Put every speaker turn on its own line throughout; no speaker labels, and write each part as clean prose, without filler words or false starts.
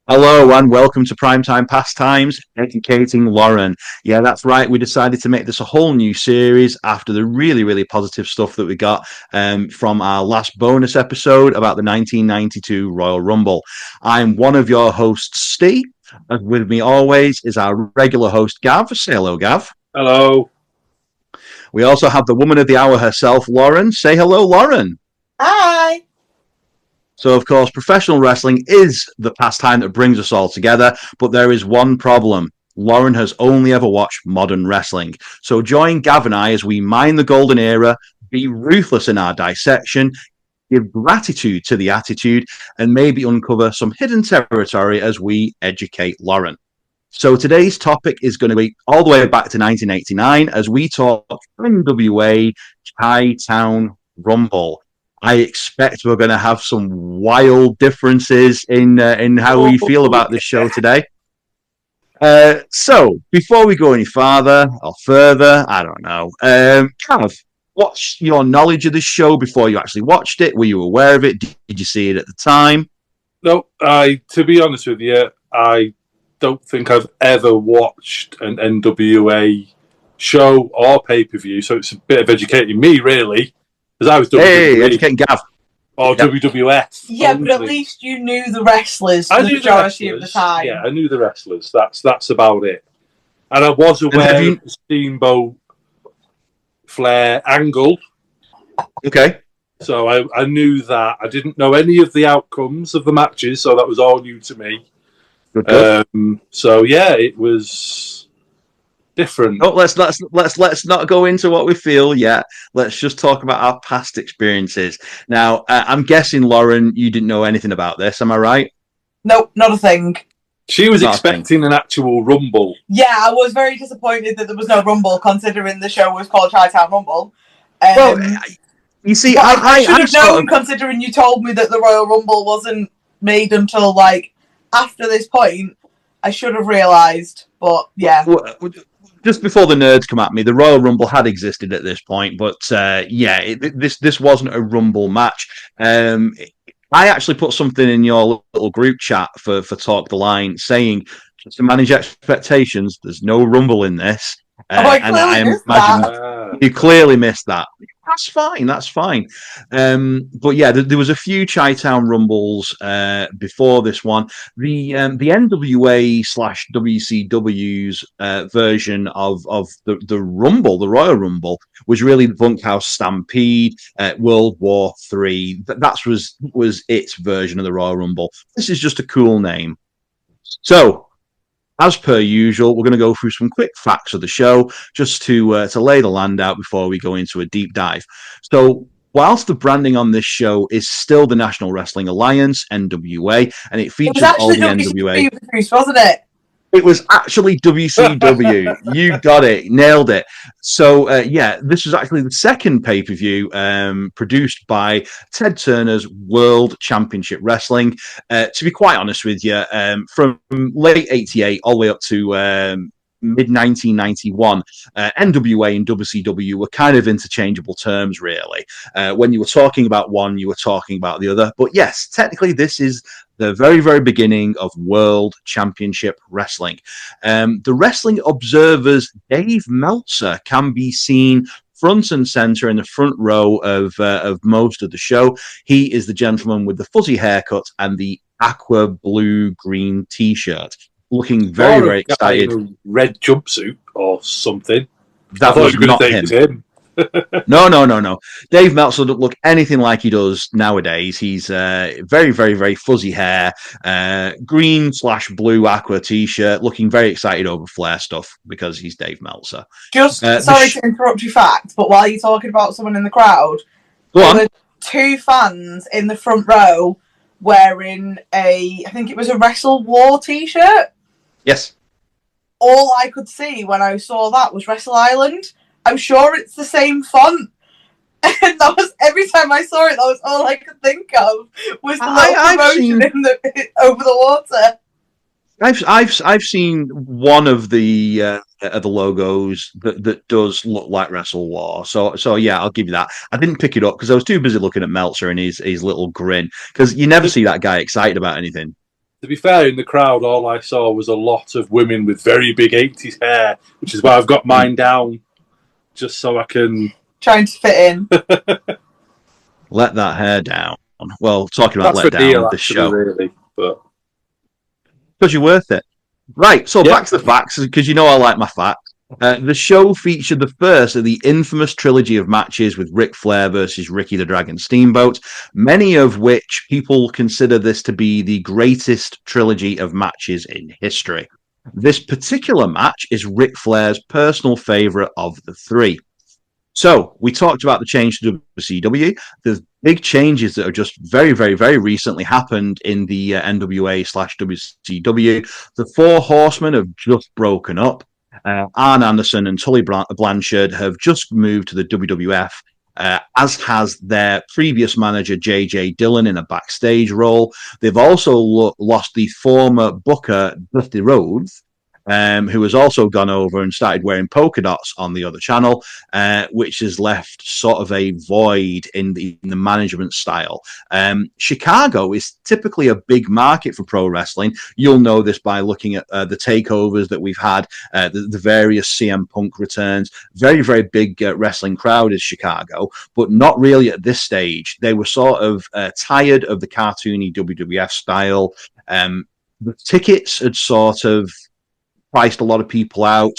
Hello and welcome to Primetime Pastimes, educating Lauren. Yeah, that's right. We decided to make this a whole new series after the really positive stuff that we got from our last bonus episode about the 1992 Royal Rumble. I'm one of your hosts, Steve. And with me always is our regular host, Gav. Say hello, Gav.
Hello.
We also have the woman of the hour herself, Lauren. Say hello, Lauren.
Hi.
So, of course, professional wrestling is the pastime that brings us all together, but there is one problem. Lauren has only ever watched modern wrestling. So join Gav and I as we mine the golden era, be ruthless in our dissection, give gratitude to the attitude, and maybe uncover some hidden territory as we educate Lauren. So today's topic is going to be all the way back to 1989 as we talk NWA Chi-Town Rumble. I expect we're going to have some wild differences in how we feel about this show today. So before we go any farther or further, I don't know. Kav, what's your knowledge of this show before you actually watched it? Were you aware of it? Did you see it at the time?
No, to be honest with you, I don't think I've ever watched an NWA show or pay-per-view, so it's a bit of educating me, really. Because I was
Hey, educating Gav.
Or
Yep.
WWF.
Yeah,
only.
but at least you knew the wrestlers
I
the
knew the
majority of the
wrestlers.
time.
Yeah, I knew the wrestlers. That's about it. And I was aware of the Steamboat Flair angle.
Okay.
So I knew that. I didn't know any of the outcomes of the matches, so that was all new to me.
Good.
So yeah, it was different.
Oh, let's not go into what we feel yet. Let's just talk about our past experiences. Now, I'm guessing Lauren, you didn't know anything about this. Am I right?
Nope, not a thing.
She was
Not
expecting an actual Rumble.
Yeah, I was very disappointed that there was no Rumble, considering the show was called Chi-Town Rumble.
Well, you see,
I should have
sort
known,
of,
considering you told me that the Royal Rumble wasn't made until, like, after this point. I should have realised, but yeah.
just before the nerds come at me, the Royal Rumble had existed at this point, but this wasn't a Rumble match. I actually put something in your little group chat for Talk the Line saying, just to manage expectations, there's no Rumble in this.
I
And I
clearly missed
imagine you clearly missed that. That's fine. But yeah, there was a few Chi-Town Rumbles before this one. The NWA slash WCW's version of the Rumble, the Royal Rumble, was really the Bunkhouse Stampede, World War III. That was its version of the Royal Rumble. This is just a cool name. So, as per usual, we're going to go through some quick facts of the show just to lay the land out before we go into a deep dive. So, whilst the branding on this show is still the National Wrestling Alliance (NWA) and it features all the NWA,
wasn't it?
it was actually WCW. You got it, nailed it. So this was actually the second pay-per-view produced by Ted Turner's World Championship Wrestling. To be quite honest with you, from late '88 all the way up to mid 1991, NWA and WCW were kind of interchangeable terms, really. When you were talking about one, you were talking about the other. But yes, technically, this is the very beginning of World Championship Wrestling. The Wrestling Observer's Dave Meltzer can be seen front and center in the front row of most of the show. He is the gentleman with the fuzzy haircut and the aqua blue green t-shirt, looking very excited.
In a red jumpsuit or something.
That was not him. No. Dave Meltzer doesn't look anything like he does nowadays. He's very fuzzy hair, green/blue aqua t-shirt, looking very excited over Flair stuff because he's Dave Meltzer.
Just sorry to interrupt your fact, but while you're talking about someone in the crowd, there were two fans in the front row wearing I think it was a Wrestle War t-shirt.
Yes.
All I could see when I saw that was Wrestle Island. I'm sure it's the same font. And that was every time I saw it, that was all I could think of was the little promotion over the water.
I've seen one of the logos that does look like Wrestle War. So yeah, I'll give you that. I didn't pick it up because I was too busy looking at Meltzer and his little grin, because you never see that guy excited about anything.
To be fair, in the crowd, all I saw was a lot of women with very big 80s hair, which is why I've got mine down, just so I can...
Trying to fit in.
Let that hair down. Well, talking about
That's
let
for Neil,
down, this
actually,
show.
really. But
Because you're worth it. Right, so
Yeah.
back to the facts, because you know I like my facts. The show featured the first of the infamous trilogy of matches with Ric Flair versus Ricky the Dragon Steamboat, many of which people consider this to be the greatest trilogy of matches in history. This particular match is Ric Flair's personal favourite of the three. So, we talked about the change to WCW. There's big changes that have just very, very, very recently happened in the NWA/WCW. The Four Horsemen have just broken up. Arn Anderson and Tully Blanchard have just moved to the WWF, as has their previous manager, J.J. Dillon, in a backstage role. They've also lost the former booker, Dusty Rhodes, who has also gone over and started wearing polka dots on the other channel, which has left sort of a void in the management style. Chicago is typically a big market for pro wrestling. You'll know this by looking at the takeovers that we've had, the various CM Punk returns. Very, very big wrestling crowd is Chicago, but not really at this stage. They were sort of tired of the cartoony WWF style. The tickets had sort of priced a lot of people out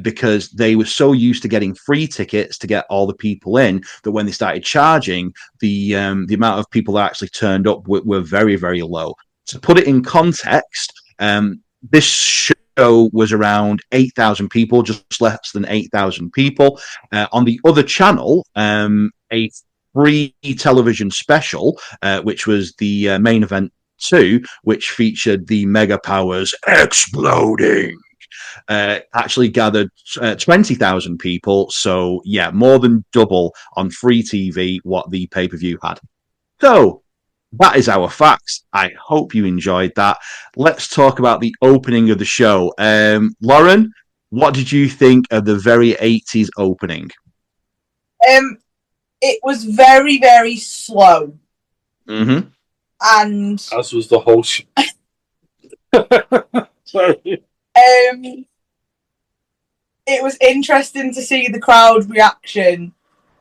because they were so used to getting free tickets to get all the people in that when they started charging, the amount of people that actually turned up were very, very low. To put it in context, this show was around 8,000 people, just less than 8,000 people. On the other channel, a free television special, which was the main event 2, which featured the Mega Powers exploding, actually gathered 20,000 people. So, yeah, more than double on free TV what the pay-per-view had. So, that is our facts. I hope you enjoyed that. Let's talk about the opening of the show. Lauren, what did you think of the very 80s opening?
It was very, very slow.
Mm-hmm.
And
as was the whole show. Sorry.
It was interesting to see the crowd reaction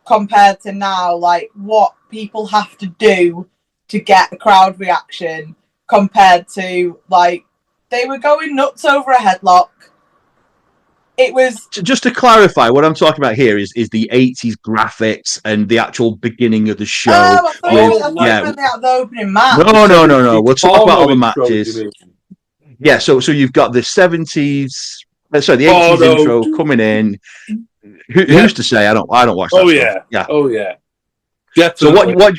compared to now, like what people have to do to get a crowd reaction compared to, like, they were going nuts over a headlock. It was...
Just to clarify, what I'm talking about here is the 80s graphics and the actual beginning of the show.
Oh, I thought the opening match.
No. We'll talk about all the matches. Yeah, so you've got the 70s, the 80s intro coming in. Who's to say? I don't watch that stuff.
Oh yeah.
Definitely. So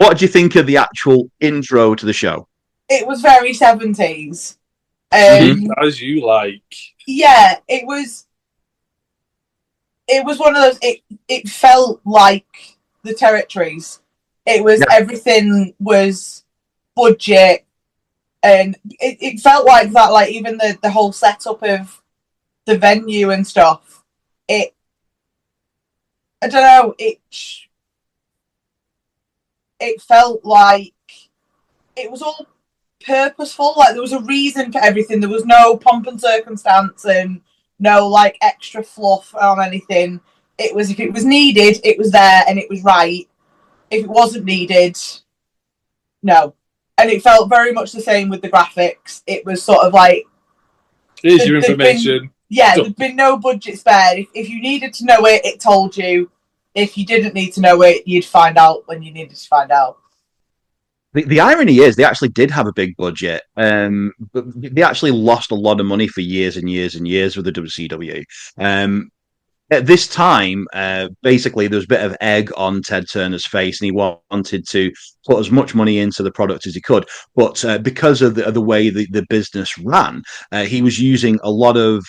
what do you think of the actual intro to the show?
It was very 70s.
As you like.
Yeah, it was one of those, it felt like the territories. It was, everything was budget, and it felt like that, like even the whole setup of the venue and stuff. I don't know, it felt like it was all purposeful, like there was a reason for everything. There was no pomp and circumstance and no like extra fluff on anything. It was, if it was needed, it was there and it was right. If it wasn't needed, no. And it felt very much the same with the graphics. It was sort of like,
here's your information.
There'd been no budget spared. If you needed to know it, it told you. If you didn't need to know it, you'd find out when you needed to find out.
The irony is they actually did have a big budget, but they actually lost a lot of money for years and years and years with the WCW. At this time, basically, there was a bit of egg on Ted Turner's face, and he wanted to put as much money into the product as he could. But because of the way the business ran, he was using a lot of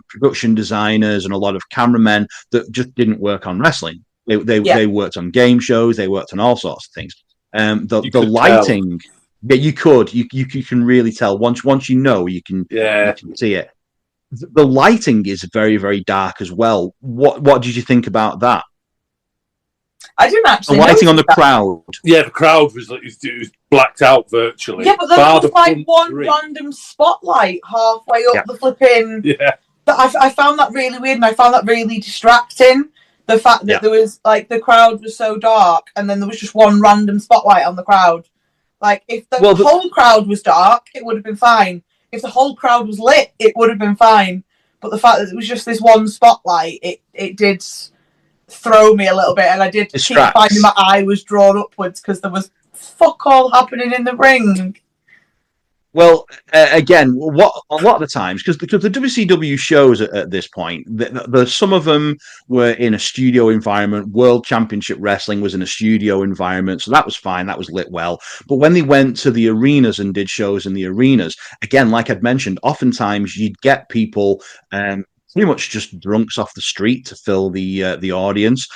production designers and a lot of cameramen that just didn't work on wrestling. They worked on game shows, they worked on all sorts of things. The lighting, you can really tell once you know, you can see it. The lighting is very, very dark as well. What did you think about that?
I didn't actually.
The lighting on the
that.
crowd.
Yeah, the crowd was like it was blacked out virtually.
Yeah, but there was like one random spotlight halfway up the flipping.
Yeah.
I found that really weird, and I found that really distracting. The fact that there was like the crowd was so dark, and then there was just one random spotlight on the crowd. Like if the whole crowd was dark, it would have been fine. If the whole crowd was lit, it would have been fine. But the fact that it was just this one spotlight, it did throw me a little bit, and I did keep finding my eye was drawn upwards because there was fuck all happening in the ring.
Well, again, what a lot of the times, because the WCW shows at this point, some of them were in a studio environment. World Championship Wrestling was in a studio environment, so that was fine. That was lit well. But when they went to the arenas and did shows in the arenas, again, like I'd mentioned, oftentimes you'd get people pretty much just drunks off the street to fill the audience.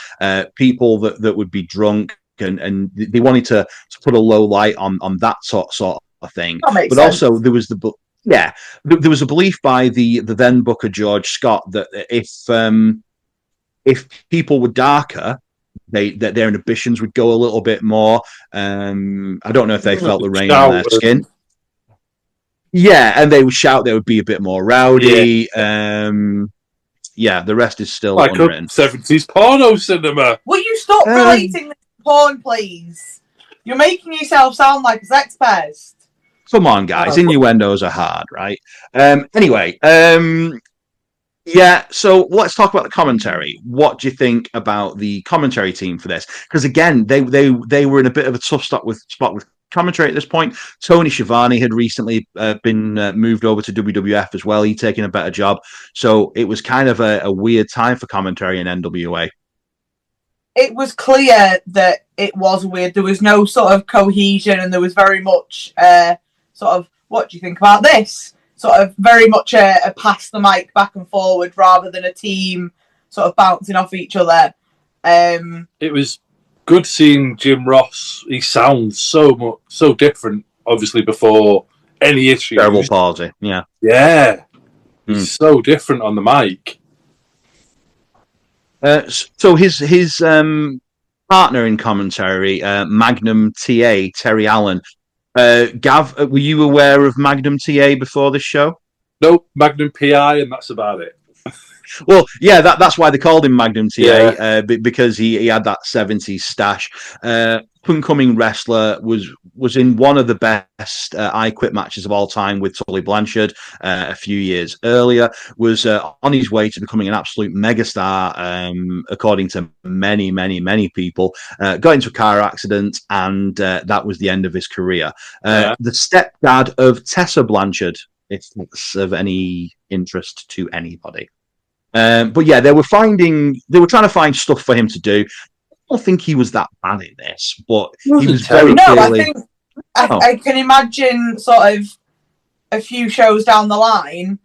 People that would be drunk and they wanted to put a low light on that sort of thing. But also there was there was a belief by the then Booker George Scott that if people were darker, that their inhibitions would go a little bit more. I don't know if they felt the rain on their skin. Yeah, and they would shout. They would be a bit more rowdy. The rest is still
like
unwritten.
70s porno cinema.
Will you stop relating this to porn, please? You're making yourself sound like a sex pest.
Come on, guys. Innuendos are hard, right? Anyway, so let's talk about the commentary. What do you think about the commentary team for this? Because again, they were in a bit of a tough spot with commentary at this point. Tony Schiavone had recently been moved over to WWF as well. He'd taken a better job. So it was kind of a weird time for commentary in NWA.
It was clear that it was weird. There was no sort of cohesion, and there was very much sort of, what do you think about this? Sort of very much a pass the mic back and forward rather than a team sort of bouncing off each other.
It was good seeing Jim Ross. He sounds so different, obviously, before any issue.
Terrible palsy, yeah.
Yeah. He's so different on the mic.
So his partner in commentary, Magnum TA, Terry Allen. Gav, were you aware of Magnum TA before this show?
Nope, Magnum PI, and that's about it.
Well, yeah, that's why they called him Magnum TA, because he had that 70s stash. Up-and-coming wrestler, was in one of the best I Quit matches of all time with Tully Blanchard a few years earlier, was on his way to becoming an absolute megastar, according to many, many, many people. Got into a car accident, and that was the end of his career. The stepdad of Tessa Blanchard, if that's of any interest to anybody. But yeah, they were trying to find stuff for him to do. I don't think he was that bad in this, but he was very clearly...
I think I can imagine sort of a few shows down the line,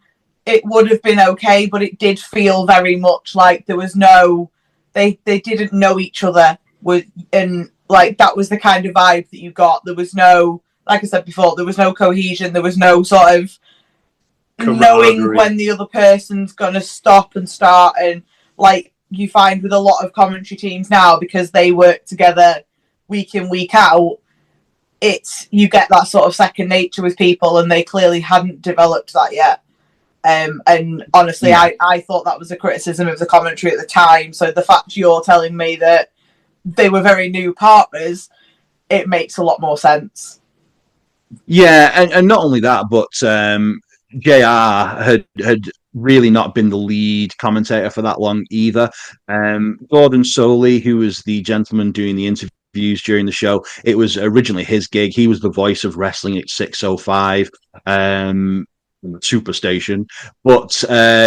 it would have been okay, but it did feel very much like there was no... They didn't know each other, and like that was the kind of vibe that you got. There was no, like I said before, there was no cohesion, there was no sort of knowing when the other person's gonna stop and start, and like you find with a lot of commentary teams now, because they work together week in, week out, you get that sort of second nature with people, and they clearly hadn't developed that yet. And honestly, I thought that was a criticism of the commentary at the time. So the fact you're telling me that they were very new partners, it makes a lot more sense.
Yeah, and not only that, but JR had really not been the lead commentator for that long either. Gordon Soley, who was the gentleman doing the interviews during the show, it was originally his gig. He was the voice of wrestling at 605 Superstation, but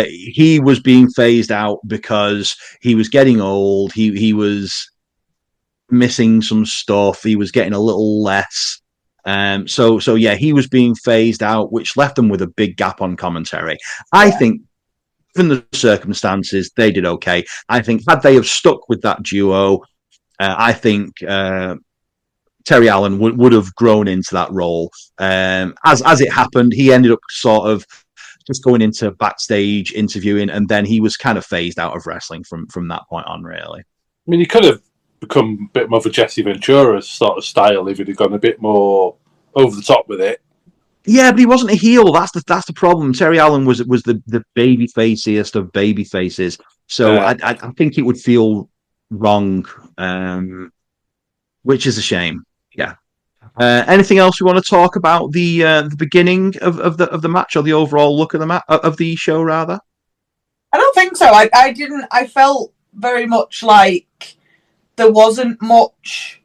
he was being phased out because he was getting old. He was missing some stuff. He was getting a little less. So yeah, he was being phased out, which left them with a big gap on commentary. I think, given the circumstances, they did okay. I think had they have stuck with that duo, I think Terry Allen would have grown into that role. As it happened, he ended up sort of just going into backstage interviewing, and then he was kind of phased out of wrestling from that point on, really.
I mean, you could have become a bit more of a Jesse Ventura sort of style if he'd have gone a bit more over the top with it.
Yeah, but he wasn't a heel. That's the problem. Terry Allen was the baby faciest of baby faces. So I think it would feel wrong, which is a shame. Yeah. Anything else we want to talk about the beginning of the match, or the overall look of the of the show rather?
I don't think so. I didn't. I felt very much like there wasn't much.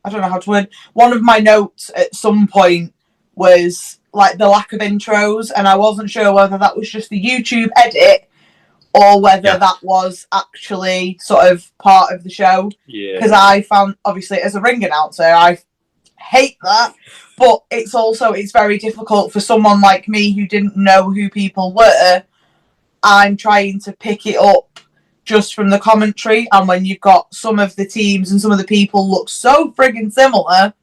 I don't know how to word. One of my notes at some point was like the lack of intros, and I wasn't sure whether that was just the YouTube edit or whether that was actually sort of part of the show.
Yeah.
Because I found, obviously, as a ring announcer, I hate that. But it's very difficult for someone like me who didn't know who people were. I'm trying to pick it up just from the commentary, and when you've got some of the teams and some of the people look so friggin' similar,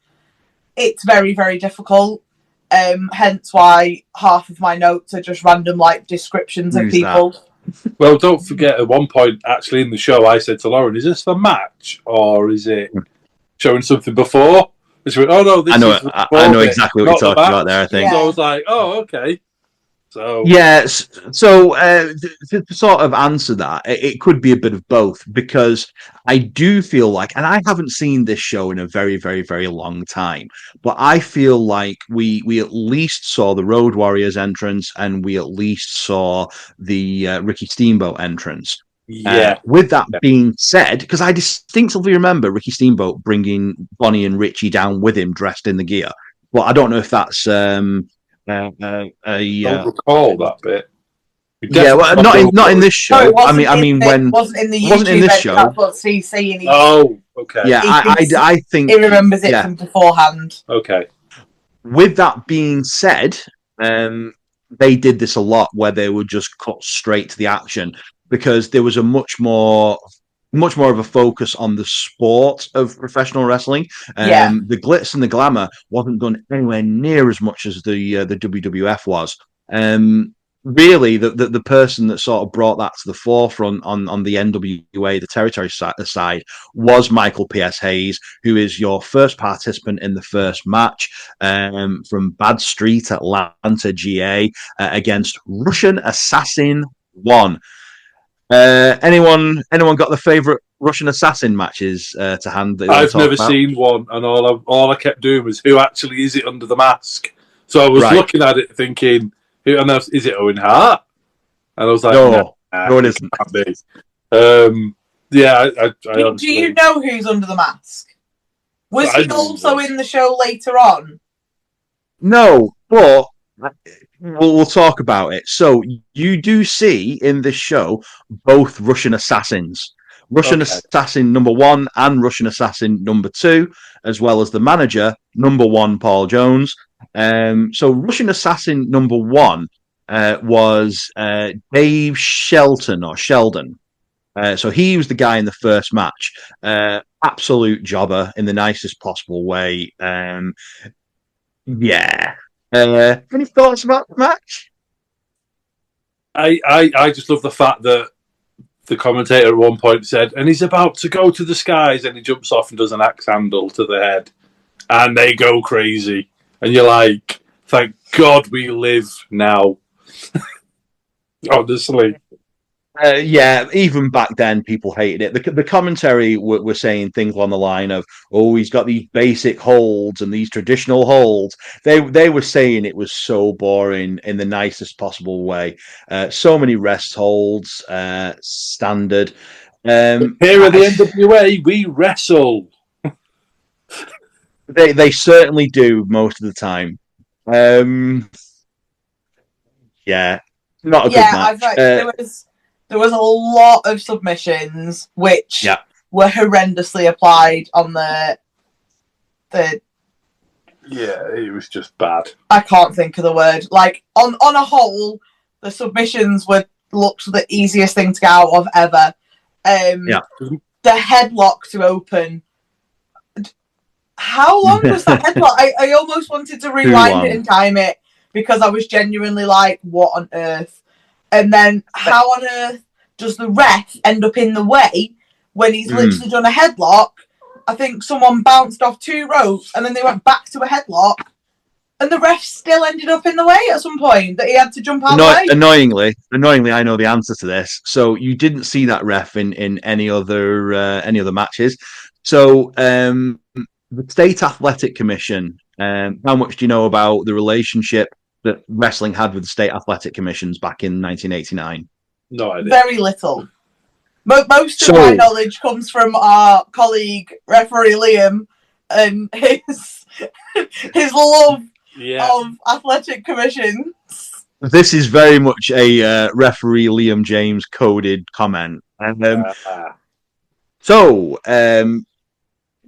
it's very, very difficult. Hence why half of my notes are just random like descriptions of people.
Well, don't forget, at one point actually in the show I said to Lauren, is this the match or is it showing something before? And she went, oh no, this
I know exactly what you're talking about there, I think.
So I was like, oh, okay. So
yes, so to sort of answer that, it could be a bit of both, because I do feel like, and I haven't seen this show in a very, very, very long time, but I feel like we at least saw the Road Warriors entrance, and we at least saw the Ricky Steamboat entrance.
Yeah.
With that being said, because I distinctly remember Ricky Steamboat bringing Bonnie and Richie down with him, dressed in the gear, but I don't know if that's
I don't recall that bit.
Yeah, well, not in this show.
No,
I mean, when
wasn't in the YouTube
wasn't in this show.
That's what Steve's saying.
Oh, okay.
Yeah, I think
he remembers it from beforehand.
Okay.
With that being said, they did this a lot where they would just cut straight to the action, because there was a much more of a focus on the sport of professional wrestling. The glitz and the glamour wasn't done anywhere near as much as the WWF was. Really, the person that sort of brought that to the forefront on the NWA, the territory side, was Michael P.S. Hayes, who is your first participant in the first match from Bad Street, Atlanta, GA, against Russian Assassin 1. Anyone got the favourite Russian Assassin matches to hand? That
I've never seen one, and all I kept doing was, who actually is it under the mask? So I was looking at it thinking, is it Owen Hart? And I was like, no,
it isn't.
Yeah,
do you know who's under the mask? Was he also in the show later on?
No, but we'll talk about it. So you do see in this show both Russian assassins. Russian Assassin number 1 and Russian Assassin number 2, as well as the manager, number 1, Paul Jones. So Russian Assassin number 1 was Dave Sheldon. So he was the guy in the first match. Absolute jobber in the nicest possible way. Yeah. Any thoughts about the match?
I just love the fact that the commentator at one point said, and he's about to go to the skies, and he jumps off and does an axe handle to the head, and they go crazy. And you're like, thank God we live now. Honestly.
Yeah, even back then, people hated it. The commentary were saying things along the line of, "Oh, he's got these basic holds and these traditional holds." They were saying it was so boring in the nicest possible way. So many rest holds, standard.
Here at the NWA, we wrestle.
They certainly do most of the time. Yeah, not a good match.
There was a lot of submissions which were horrendously applied on the.
Yeah, it was just bad.
I can't think of the word. Like on a whole, the submissions looked the easiest thing to get out of ever. The headlock to open. How long was that headlock? I almost wanted to rewind it and time it, because I was genuinely like, what on earth? And then how on earth does the ref end up in the way when he's literally done a headlock. I think someone bounced off 2 ropes and then they went back to a headlock. And the ref still ended up in the way at some point that he had to jump out the way.
Annoyingly, I know the answer to this. So you didn't see that ref in any other matches. So the State Athletic Commission. How much do you know about the relationship that wrestling had with the State Athletic Commissions back in 1989?
No idea.
Very little. Most of my knowledge comes from our colleague referee Liam and his love of athletic commissions.
This is very much a referee Liam James coded comment.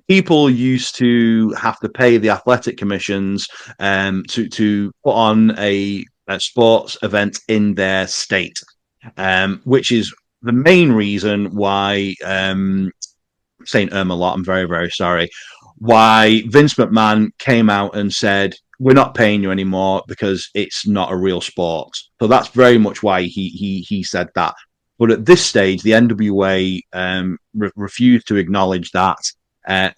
People used to have to pay the athletic commissions to put on a sports event in their state, which is the main reason why saying a lot. I'm very, very sorry. Why Vince McMahon came out and said, we're not paying you anymore because it's not a real sport. So that's very much why he said that. But at this stage, the NWA refused to acknowledge that.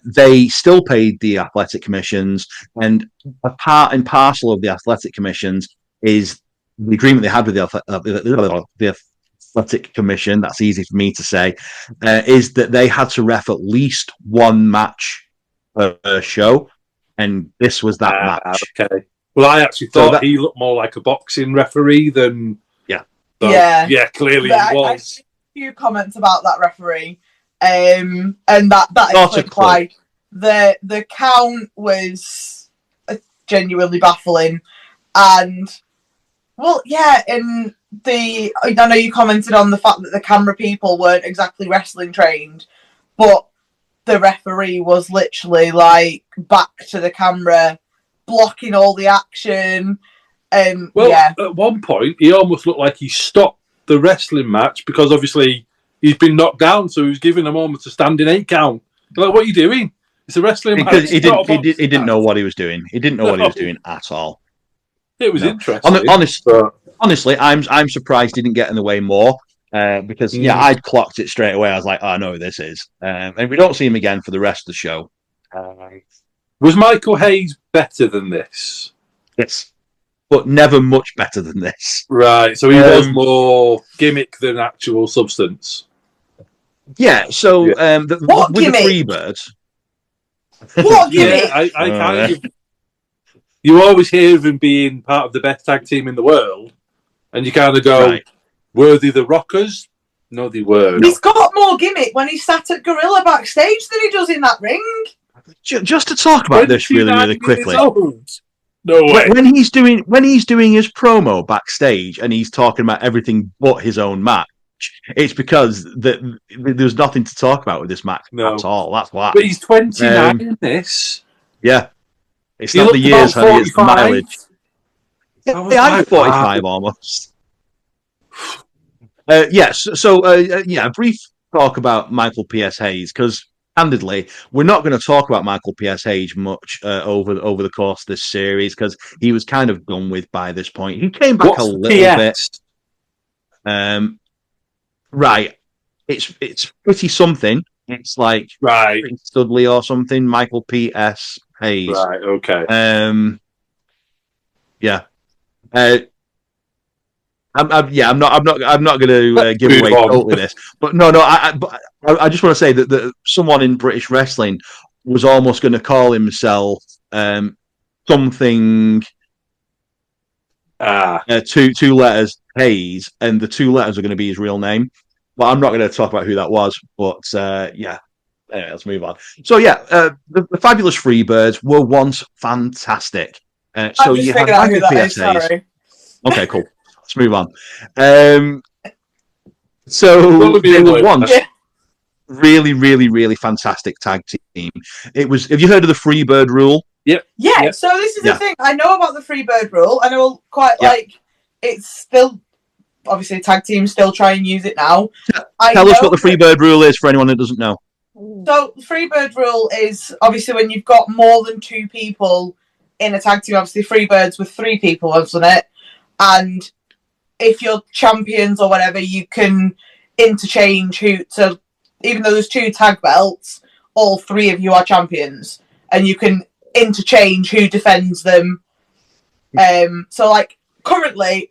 They still paid the athletic commissions, and a part and parcel of the athletic commissions is the agreement they had with the Athletic Commission. That's easy for me to say. Is that they had to ref at least one match per show, and this was that match.
Okay. Well, I actually thought he looked more like a boxing referee than. Yeah, clearly he was.
I a few comments about that referee, and that explains why the count was genuinely baffling, and and I know you commented on the fact that the camera people weren't exactly wrestling trained, but the referee was literally like back to the camera, blocking all the action.
At one point, he almost looked like he stopped the wrestling match because obviously he's been knocked down, so he was giving a moment to standing 8 count. Like, what are you doing? It's a wrestling match.
Because he didn't know what he was doing. He didn't know what he was doing at all.
It was interesting.
Honestly, I'm surprised he didn't get in the way more. Because I'd clocked it straight away. I was like, I know who this is. And we don't see him again for the rest of the show.
Was Michael Hayes better than this?
Yes. But never much better than this.
Right, so he was more gimmick than actual substance.
Yeah, so with the Freebirds.
What gimmick?
I kind of... You always hear of him being part of the best tag team in the world, and you kind of go... Right. Were they the Rockers? No, they were.
He's got more gimmick when he sat at Gorilla backstage than he does in that ring.
Just to talk about this really quickly.
No way.
When he's doing his promo backstage and he's talking about everything but his own match, it's because there's nothing to talk about with this match at all. That's why.
But he's 29 in this.
Yeah. It's not the years, honey, it's the mileage. I'm 45 almost. A brief talk about Michael P.S. Hayes, because candidly, we're not going to talk about Michael P.S. Hayes much over the course of this series, because he was kind of done with by this point. He came back a little bit. Right. It's pretty something. It's like Studley or something. Michael P.S. Hayes.
Right. Okay.
Yeah. I'm not going to give away totally this, but no. I just want to say that someone in British wrestling was almost going to call himself something. Two letters Hayes, and the 2 letters are going to be his real name. But I'm not going to talk about who that was. But anyway, let's move on. So the Fabulous Freebirds were once fantastic. So you had Michael P.S. Hayes. Okay, cool. Let's move on. So they were once really, really, really fantastic tag team. It was. Have you heard of the Freebird rule?
Yep. Yeah. So this is the thing. I know about the Freebird rule. I know like it's still obviously tag teams still try and use it now.
Tell us what the Freebird rule is for anyone that doesn't know.
So the Freebird rule is obviously when you've got more than 2 people in a tag team. Obviously, Freebirds with 3 people, wasn't it? And if you're champions or whatever, you can interchange who to even though there's 2 tag belts, all 3 of you are champions, and you can interchange who defends them. So like currently,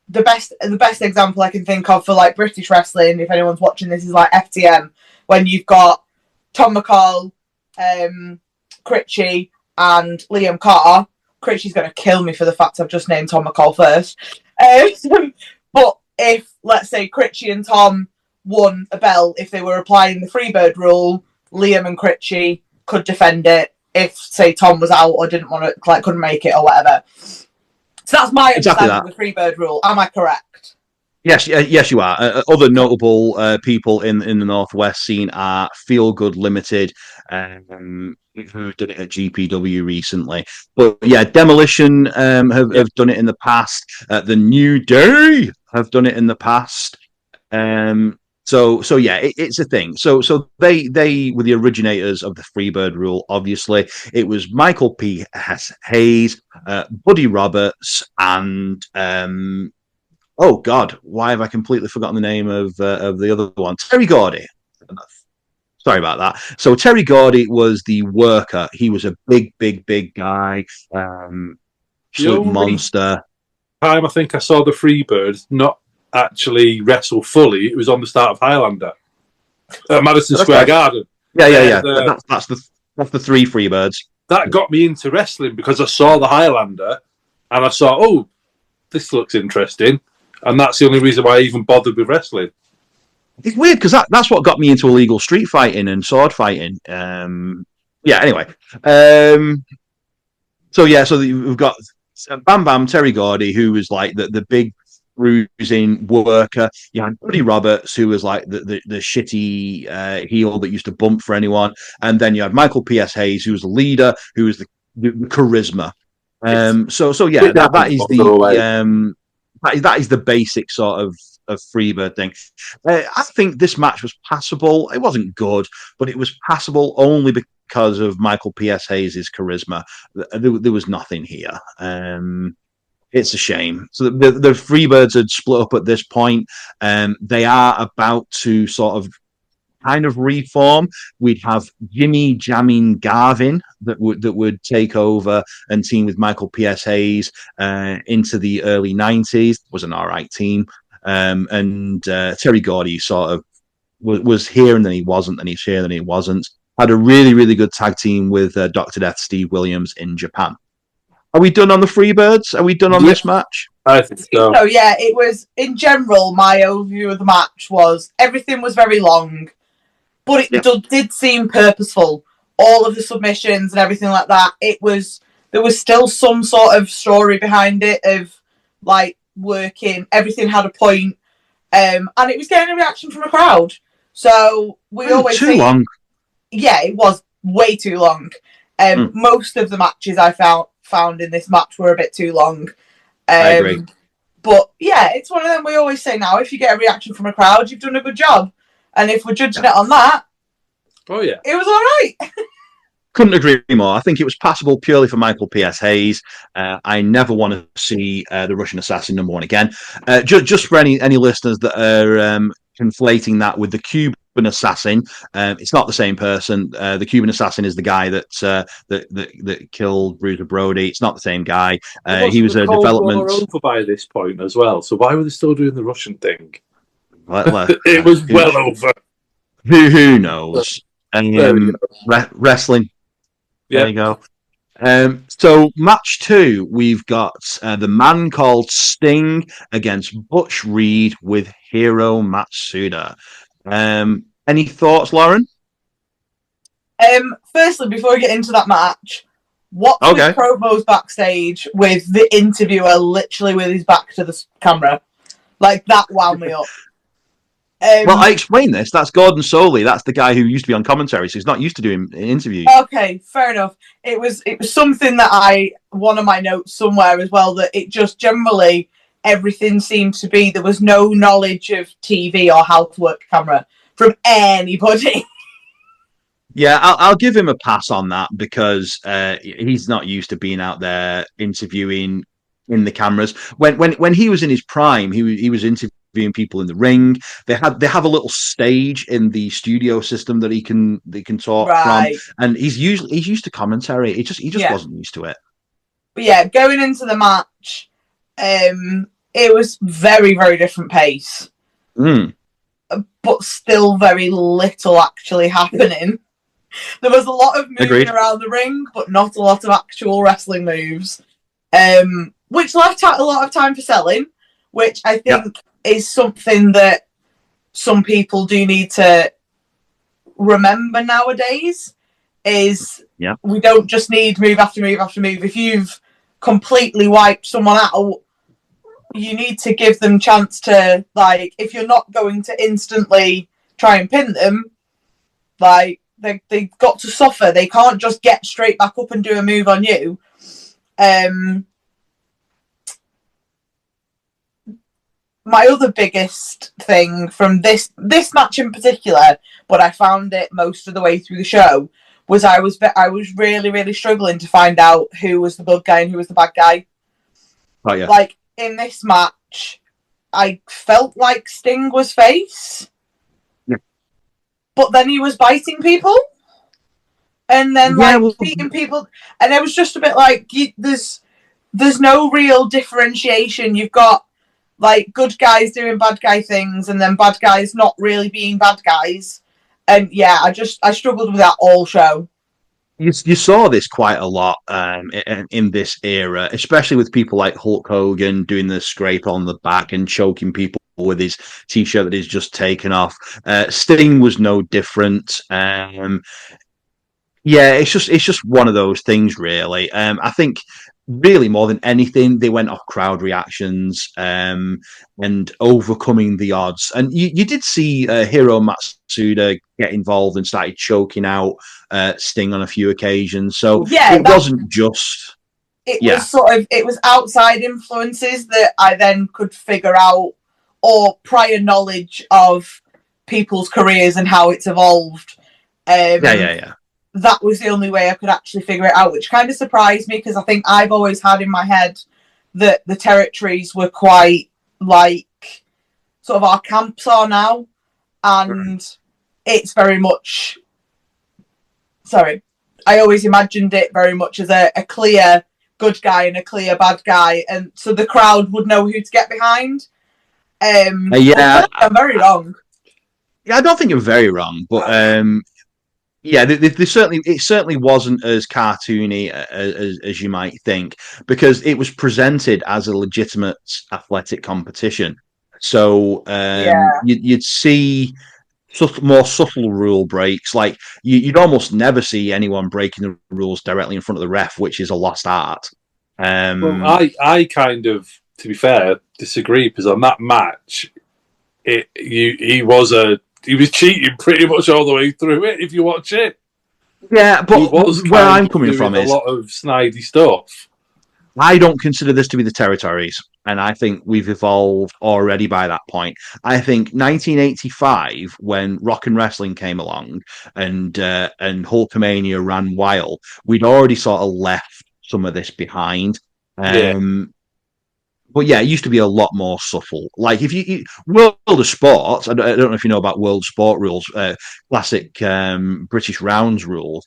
the best example I can think of for like British wrestling, if anyone's watching this, is like FTM, when you've got Tom McCall, Critchy, and Liam Carr. Critchy's going to kill me for the fact I've just named Tom McCall first. But if, let's say, Critchy and Tom won a belt, if they were applying the Freebird rule, Liam and Critchy could defend it if, say, Tom was out or didn't want to, like, couldn't make it or whatever. So that's my understanding of the Freebird rule. Am I correct?
Yes, you are. Other notable people in the Northwest scene are Feel Good Limited, who did it at GPW recently. But yeah, Demolition have done it in the past. The New Day have done it in the past. So yeah, it's a thing. So they were the originators of the Freebird rule. Obviously, it was Michael P. Hayes, Buddy Roberts, and oh God, why have I completely forgotten the name of the other one? Terry Gordy. Sorry about that. So Terry Gordy was the worker. He was a big guy, absolute monster.
Time I think I saw the Freebird not actually wrestle fully. It was on the start of Highlander at Madison Square Garden.
Yeah. That's the 3 Freebirds.
That got me into wrestling because I saw the Highlander and I saw, oh, this looks interesting. And that's the only reason why I even bothered with wrestling.
It's weird because that's what got me into illegal street fighting and sword fighting. Anyway. So we've got Bam Bam, Terry Gordy, who was like the big bruising worker. You had Buddy Roberts, who was like the shitty heel that used to bump for anyone. And then you had Michael P.S. Hayes, who was the leader, who was the charisma. That is the basic sort of Freebird thing. I think this match was passable. It wasn't good, but it was passable only because of Michael P.S. Hayes' charisma. There was nothing here. It's a shame. So the Freebirds had split up at this point. They are about to sort of kind of reform. We'd have Jimmy Jamming Garvin that would take over and team with Michael P.S. Hayes into the early 90s. Was an all right team. And Terry Gordy sort of was here and then he wasn't, and he's here and then he wasn't. Had a really good tag team with Dr. Death Steve Williams in Japan. Are we done on the Freebirds? Are we done on this match?
I think so.
So yeah, it was, in general, my overview of the match was everything was very long, but it did seem purposeful. All of the submissions and everything like that, there was still some sort of story behind it of like working. Everything had a point, and it was getting a reaction from a crowd. So we always
too long.
Yeah, it was way too long. Most of the matches I found in this match were a bit too long.
I agree.
But yeah, it's one of them we always say now, if you get a reaction from a crowd, you've done a good job. And if we're judging it on that, it was all right.
Couldn't agree more. I think it was passable purely for Michael P.S. Hayes. I never want to see the Russian Assassin #1 again. Just for any listeners that are conflating that with the Cuban Assassin, it's not the same person. The Cuban Assassin is the guy that killed Bruiser Brody. It's not the same guy. He was a development.
War over by this point as well. So why were they still doing the Russian thing? It was well over.
Who knows? And wrestling. There you go. So match 2, we've got the Man Called Sting against Butch Reed with Hiro Matsuda. Any thoughts, Lauren?
Firstly, before we get into that match, watching promos backstage with the interviewer literally with his back to the camera, like that wound me up.
Well, I explained this. That's Gordon Soley. That's the guy who used to be on commentary, so he's not used to doing interviews.
Okay, fair enough. It was something that one of my notes somewhere as well, that it just generally everything seemed to be, there was no knowledge of TV or how to work camera from anybody.
Yeah, I'll give him a pass on that because he's not used to being out there interviewing in the cameras. When he was in his prime, he was interviewing interviewing people in the ring. They have a little stage in the studio system that they can talk from, and he's used to commentary. He just wasn't used to it.
But yeah, going into the match, it was very, very different pace. But still very little actually happening. There was a lot of moving around the ring, but not a lot of actual wrestling moves. Which left out a lot of time for selling, which I think is something that some people do need to remember nowadays. Is we don't just need move after move after move. If you've completely wiped someone out, you need to give them chance to, like, if you're not going to instantly try and pin them, like, they've got to suffer. They can't just get straight back up and do a move on you. My other biggest thing from this match in particular, but I found it most of the way through the show, was I was really, really struggling to find out who was the good guy and who was the bad guy.
Oh, yeah.
Like, in this match, I felt like Sting was face. Yeah. But then he was biting people. And then, beating people. And it was just a bit like, there's no real differentiation. You've got, like, good guys doing bad guy things and then bad guys not really being bad guys. And, yeah, I struggled with that all show.
You saw this quite a lot in this era, especially with people like Hulk Hogan doing the scrape on the back and choking people with his t-shirt that he's just taken off. Sting was no different. It's just one of those things, really. I think really more than anything, they went off crowd reactions and overcoming the odds. And you did see Hiro Matsuda get involved and started choking out Sting on a few occasions. So it wasn't just...
It was outside influences that I then could figure out, or prior knowledge of people's careers and how it's evolved. That was the only way I could actually figure it out, which kind of surprised me, because I think I've always had in my head that the territories were quite like sort of our camps are now. And it's very much... Sorry. I always imagined it very much as a clear good guy and a clear bad guy. And so the crowd would know who to get behind. I'm very wrong.
Yeah, I don't think you're very wrong, but... it certainly wasn't as cartoony as you might think, because it was presented as a legitimate athletic competition. So you'd see more subtle rule breaks. Like you'd almost never see anyone breaking the rules directly in front of the ref, which is a lost art.
Well, I kind of, to be fair, disagree, because on that match, he was cheating pretty much all the way through it, if you watch it.
Yeah, but where I'm coming from is...
a lot of snidey stuff.
I don't consider this to be the territories, and I think we've evolved already by that point. I think 1985, when Rock and Wrestling came along and Hulkamania ran wild, we'd already sort of left some of this behind. But yeah, it used to be a lot more subtle. Like if you World of Sports, I don't know if you know about World Sport rules, classic British rounds rules.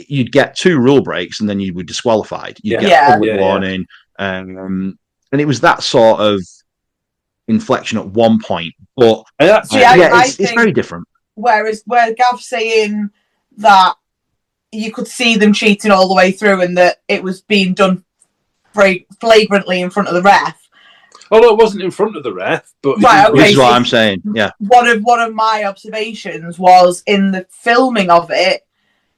You'd get 2 rule breaks and then you were disqualified. You'd get a public warning, and it was that sort of inflection at one point. But it's very different.
Where Gav's saying that you could see them cheating all the way through, and that it was being done very flagrantly in front of the ref.
Although it wasn't in front of the ref, but
this is what I'm saying. Yeah,
one of my observations was in the filming of it,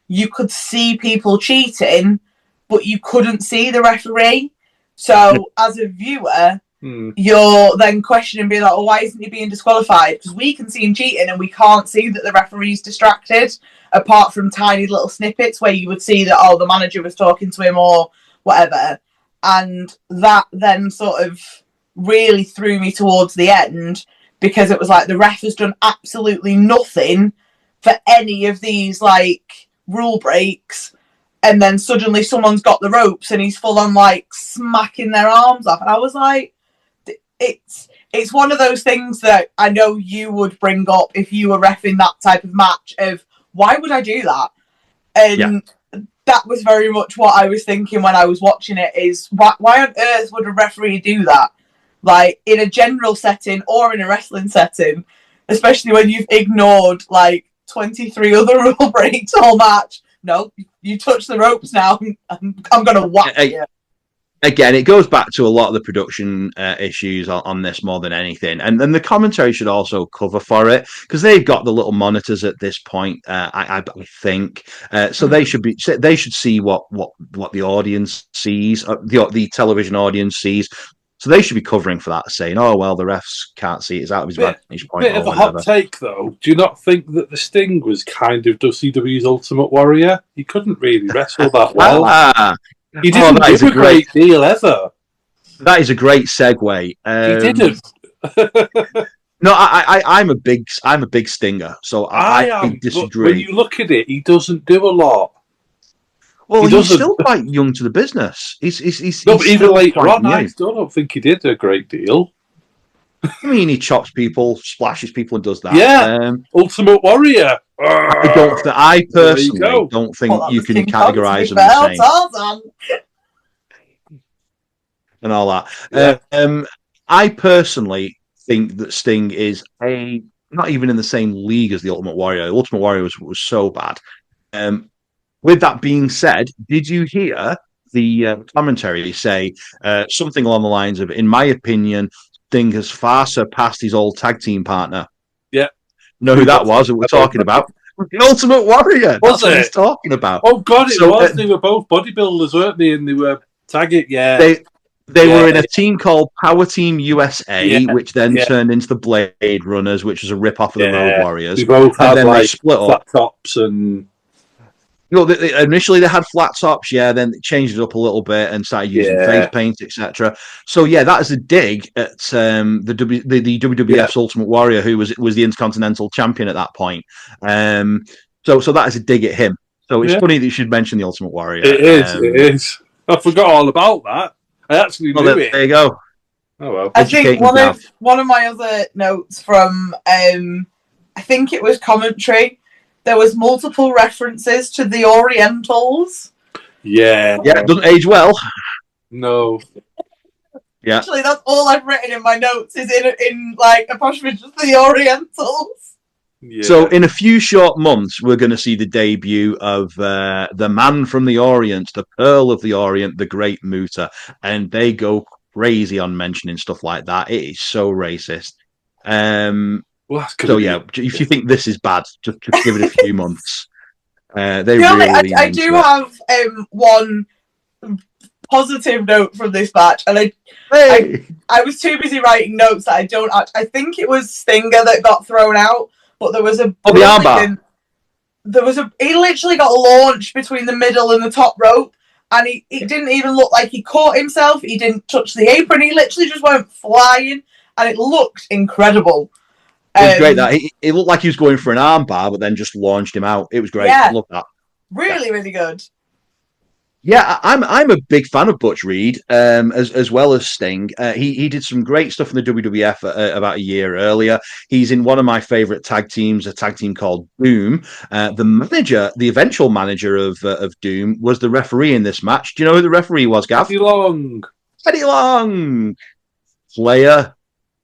you could see people cheating, but you couldn't see the referee. So as a viewer, you're then questioning, being like, "Oh, why isn't he being disqualified?" Because we can see him cheating, and we can't see that the referee's distracted. Apart from tiny little snippets where you would see that the manager was talking to him or whatever. And that then sort of really threw me towards the end, because it was like the ref has done absolutely nothing for any of these like rule breaks, and then suddenly someone's got the ropes and he's full on like smacking their arms off, and I was like, it's one of those things that I know you would bring up if you were reffing that type of match of why would I do that? And that was very much what I was thinking when I was watching it is why on earth would a referee do that? Like in a general setting or in a wrestling setting, especially when you've ignored like 23 other rule breaks all match. No, you touch the ropes now. I'm going to whack you.
Again, it goes back to a lot of the production issues on this more than anything, and then the commentary should also cover for it because they've got the little monitors at this point. I think so. They should see what the audience sees, the television audience sees. So they should be covering for that, saying, "Oh well, the refs can't see it. It's out of his vantage point."
Bit of a hot take, though. Do you not think that the Sting was kind of WCW's Ultimate Warrior? He couldn't really wrestle that well. He didn't do a great deal ever.
That is a great segue.
He didn't.
No, I'm a big Stinger, so I disagree.
When you look at it, he doesn't do a lot.
Well, he's still quite young to the business. He's
but even later on, I still don't think he did a great deal.
I mean, he chops people, splashes people, and does that.
Yeah, Ultimate Warrior.
I personally don't think you can categorize them the same. And all that. Yeah. I personally think that Sting is not even in the same league as the Ultimate Warrior. The Ultimate Warrior was so bad. With that being said, did you hear the commentary say something along the lines of, in my opinion, Sting has far surpassed his old tag team partner?
Yeah.
Know who that was that we're talking about? The Ultimate Warrior. That's what he's talking about.
Oh, God, it was. They were both bodybuilders, weren't they? And they were tagging,
They were in a team called Power Team USA, which then turned into the Blade Runners, which was a rip-off of the Road Warriors.
They both had,
they split
flat tops and...
initially they had flat tops, then they changed it up a little bit and started using face paint, etc. So that is a dig at the WWF's Ultimate Warrior, who was the Intercontinental Champion at that point. So that is a dig at him. So it's funny that you should mention the Ultimate Warrior.
It is. I forgot all about that. I actually knew it.
There you go.
Oh well.
I think one of my other notes from I think it was commentary. There was multiple references to the Orientals.
Yeah.
Yeah, it doesn't age well.
No.
Yeah.
Actually, that's all I've written in my notes is in like apostrophe to the Orientals.
Yeah. So in a few short months, we're going to see the debut of the man from the Orient, the Pearl of the Orient, the Great Muta, and they go crazy on mentioning stuff like that. It is so racist. If you think this is bad, just give it a few months. I
have one positive note from this match, and I was too busy writing notes that I don't. I think it was Stinger that got thrown out, but there was the armbar. He literally got launched between the middle and the top rope, and it didn't even look like he caught himself. He didn't touch the apron. He literally just went flying, and it looked incredible.
It was great that it looked like he was going for an armbar, but then just launched him out. It was great.
Yeah,
I love that.
Really, really good.
Yeah, I'm a big fan of Butch Reed, as well as Sting. He did some great stuff in the WWF about a year earlier. He's in one of my favorite tag teams, a tag team called Doom. The eventual manager of Doom, was the referee in this match. Do you know who the referee was, Gav? Eddie Long. Flair.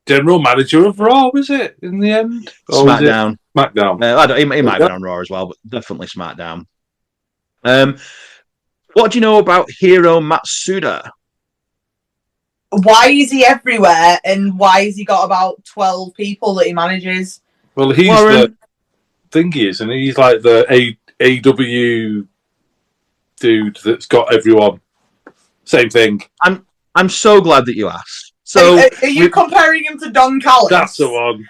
General manager of Raw, was it, in the end?
SmackDown.
SmackDown.
He might be on Raw as well, but definitely SmackDown. What do you know about Hiro Matsuda?
Why is he everywhere, and why has he got about 12 people that he manages?
Well, he's the thingy, isn't he? He's like the AW dude that's got everyone. Same thing.
I'm so glad that you asked. So,
are you comparing him to Don Callis?
That's the one.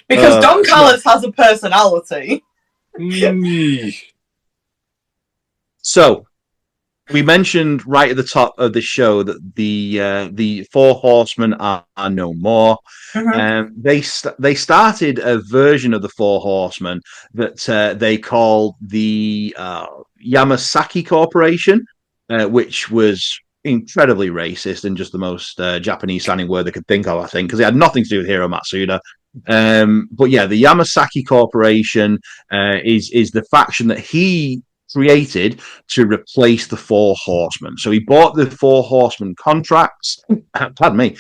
Because Don Callis has a personality.
So, we mentioned right at the top of the show that the Four Horsemen are no more. Mm-hmm. They started a version of the Four Horsemen that they called the Yamasaki Corporation, which was incredibly racist and just the most Japanese sounding word they could think of, I think, because it had nothing to do with Hiro Matsuda. But yeah, the Yamasaki Corporation is the faction that he created to replace the Four Horsemen. So he bought the Four Horsemen contracts. Pardon me,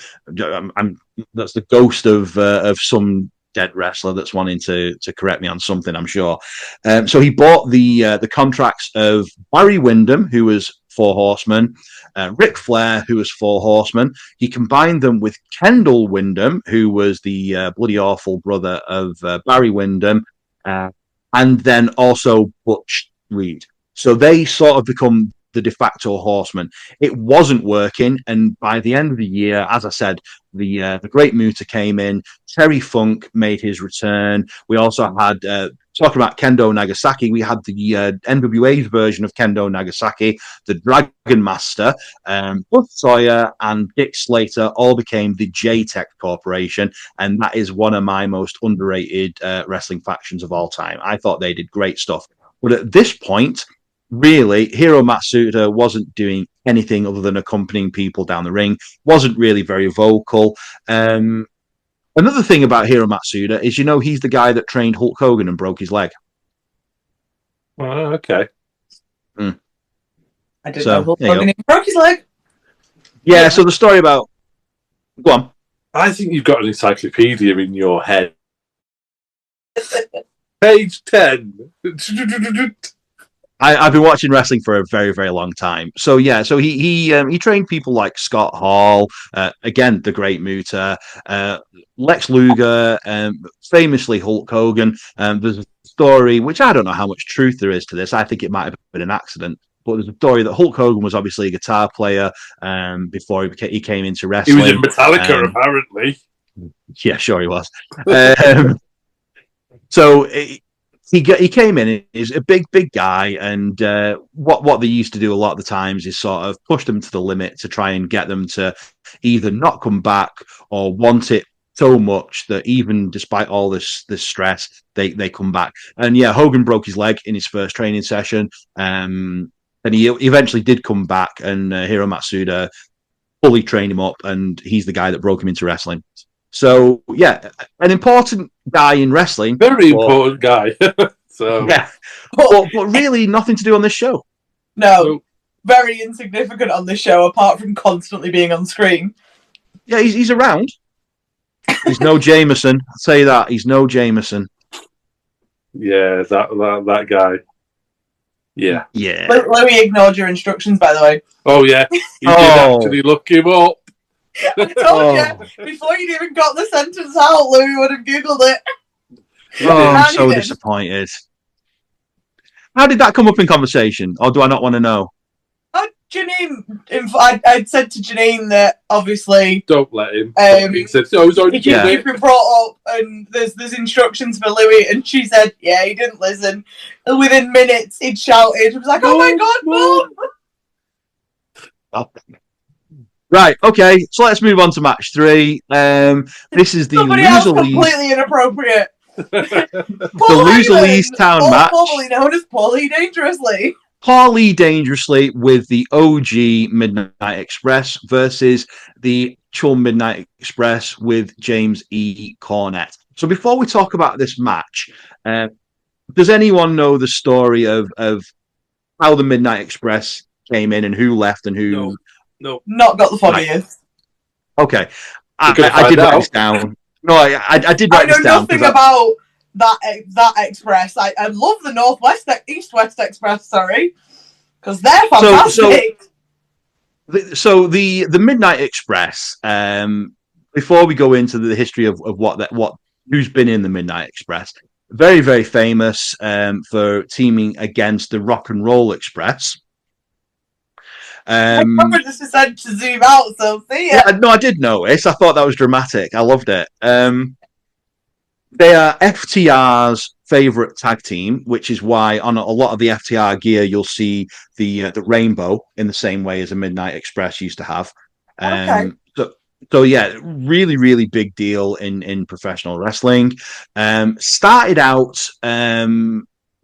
that's the ghost of some dead wrestler that's wanting to correct me on something, I'm sure. So he bought the contracts of Barry Windham, who was Four Horsemen, Ric Flair, who was Four Horsemen. He combined them with Kendall Windham, who was the bloody awful brother of Barry Windham, and then also Butch Reed. So they sort of become the de facto horsemen. It wasn't working, and by the end of the year, as I said, the Great Muta came in. Terry Funk made his return. We also had talking about Kendo Nagasaki. We had the NWA's version of Kendo Nagasaki, the Dragon Master, Buff Sawyer, and Dick Slater all became the J-Tech Corporation, and that is one of my most underrated wrestling factions of all time. I thought they did great stuff, but at this point, really, Hiro Matsuda wasn't doing anything other than accompanying people down the ring, wasn't really very vocal. Another thing about Hiro Matsuda is, he's the guy that trained Hulk Hogan and broke his leg.
Oh, okay.
I didn't know Hulk Hogan broke his leg.
Yeah, so the story about... Go on.
I think you've got an encyclopedia in your head. Page 10.
I've been watching wrestling for a very, very long time. So yeah, so he trained people like Scott Hall, again the Great Muta, Lex Luger, famously Hulk Hogan. There's a story which I don't know how much truth there is to this. I think it might have been an accident, but there's a story that Hulk Hogan was obviously a guitar player before he came into wrestling.
He was in Metallica, apparently.
Yeah, sure he was. So. He came in, he's a big guy, and what they used to do a lot of the times is sort of push them to the limit to try and get them to either not come back or want it so much that even despite all this stress, they come back. And yeah, Hogan broke his leg in his first training session, and he eventually did come back, and Hiro Matsuda fully trained him up, and he's the guy that broke him into wrestling. So yeah, an important guy in wrestling.
Very important guy. So
yeah, but really nothing to do on this show.
No, very insignificant on this show, apart from constantly being on screen.
Yeah, he's around. He's no Jameson. I'll say that. He's no Jameson.
Yeah, that guy. Yeah.
Yeah.
Louis ignored your instructions, by the way.
Oh yeah, he did actually look him up.
I told you, before you'd even got the sentence out, Louis would have Googled it.
Oh, I'm so disappointed. How did that come up in conversation? Or do I not want to know?
Janine, I'd said to Janine that obviously...
Don't let him.
He
said, oh, it's already
been brought up and there's instructions for Louis, and she said, yeah, he didn't listen. And within minutes, he'd shouted. He was like, oh my God, Mom!
Right, okay, so let's move on to match 3. This is the
completely inappropriate.
The Loser Lee's Town match.
Formerly known as Paulie Dangerously.
Paulie Dangerously with the OG Midnight Express versus the actual Midnight Express with James E. Cornette. So before we talk about this match, does anyone know the story of how the Midnight Express came in and who left and who...
No.
Not got the funniest.
Okay. I did write this down. No, I did write this down.
I know nothing about that express. I love the East-West Express, sorry. Because they're fantastic.
So the Midnight Express, before we go into the history of who's been in the Midnight Express, very, very famous for teaming against the Rock and Roll Express.
I just decided to zoom out, so see ya.
Yeah, no, I did notice. I thought that was dramatic. I loved it. They are FTR's favourite tag team, which is why on a lot of the FTR gear you'll see the rainbow in the same way as a Midnight Express used to have.
Okay.
So yeah, really, really big deal in professional wrestling. Started out.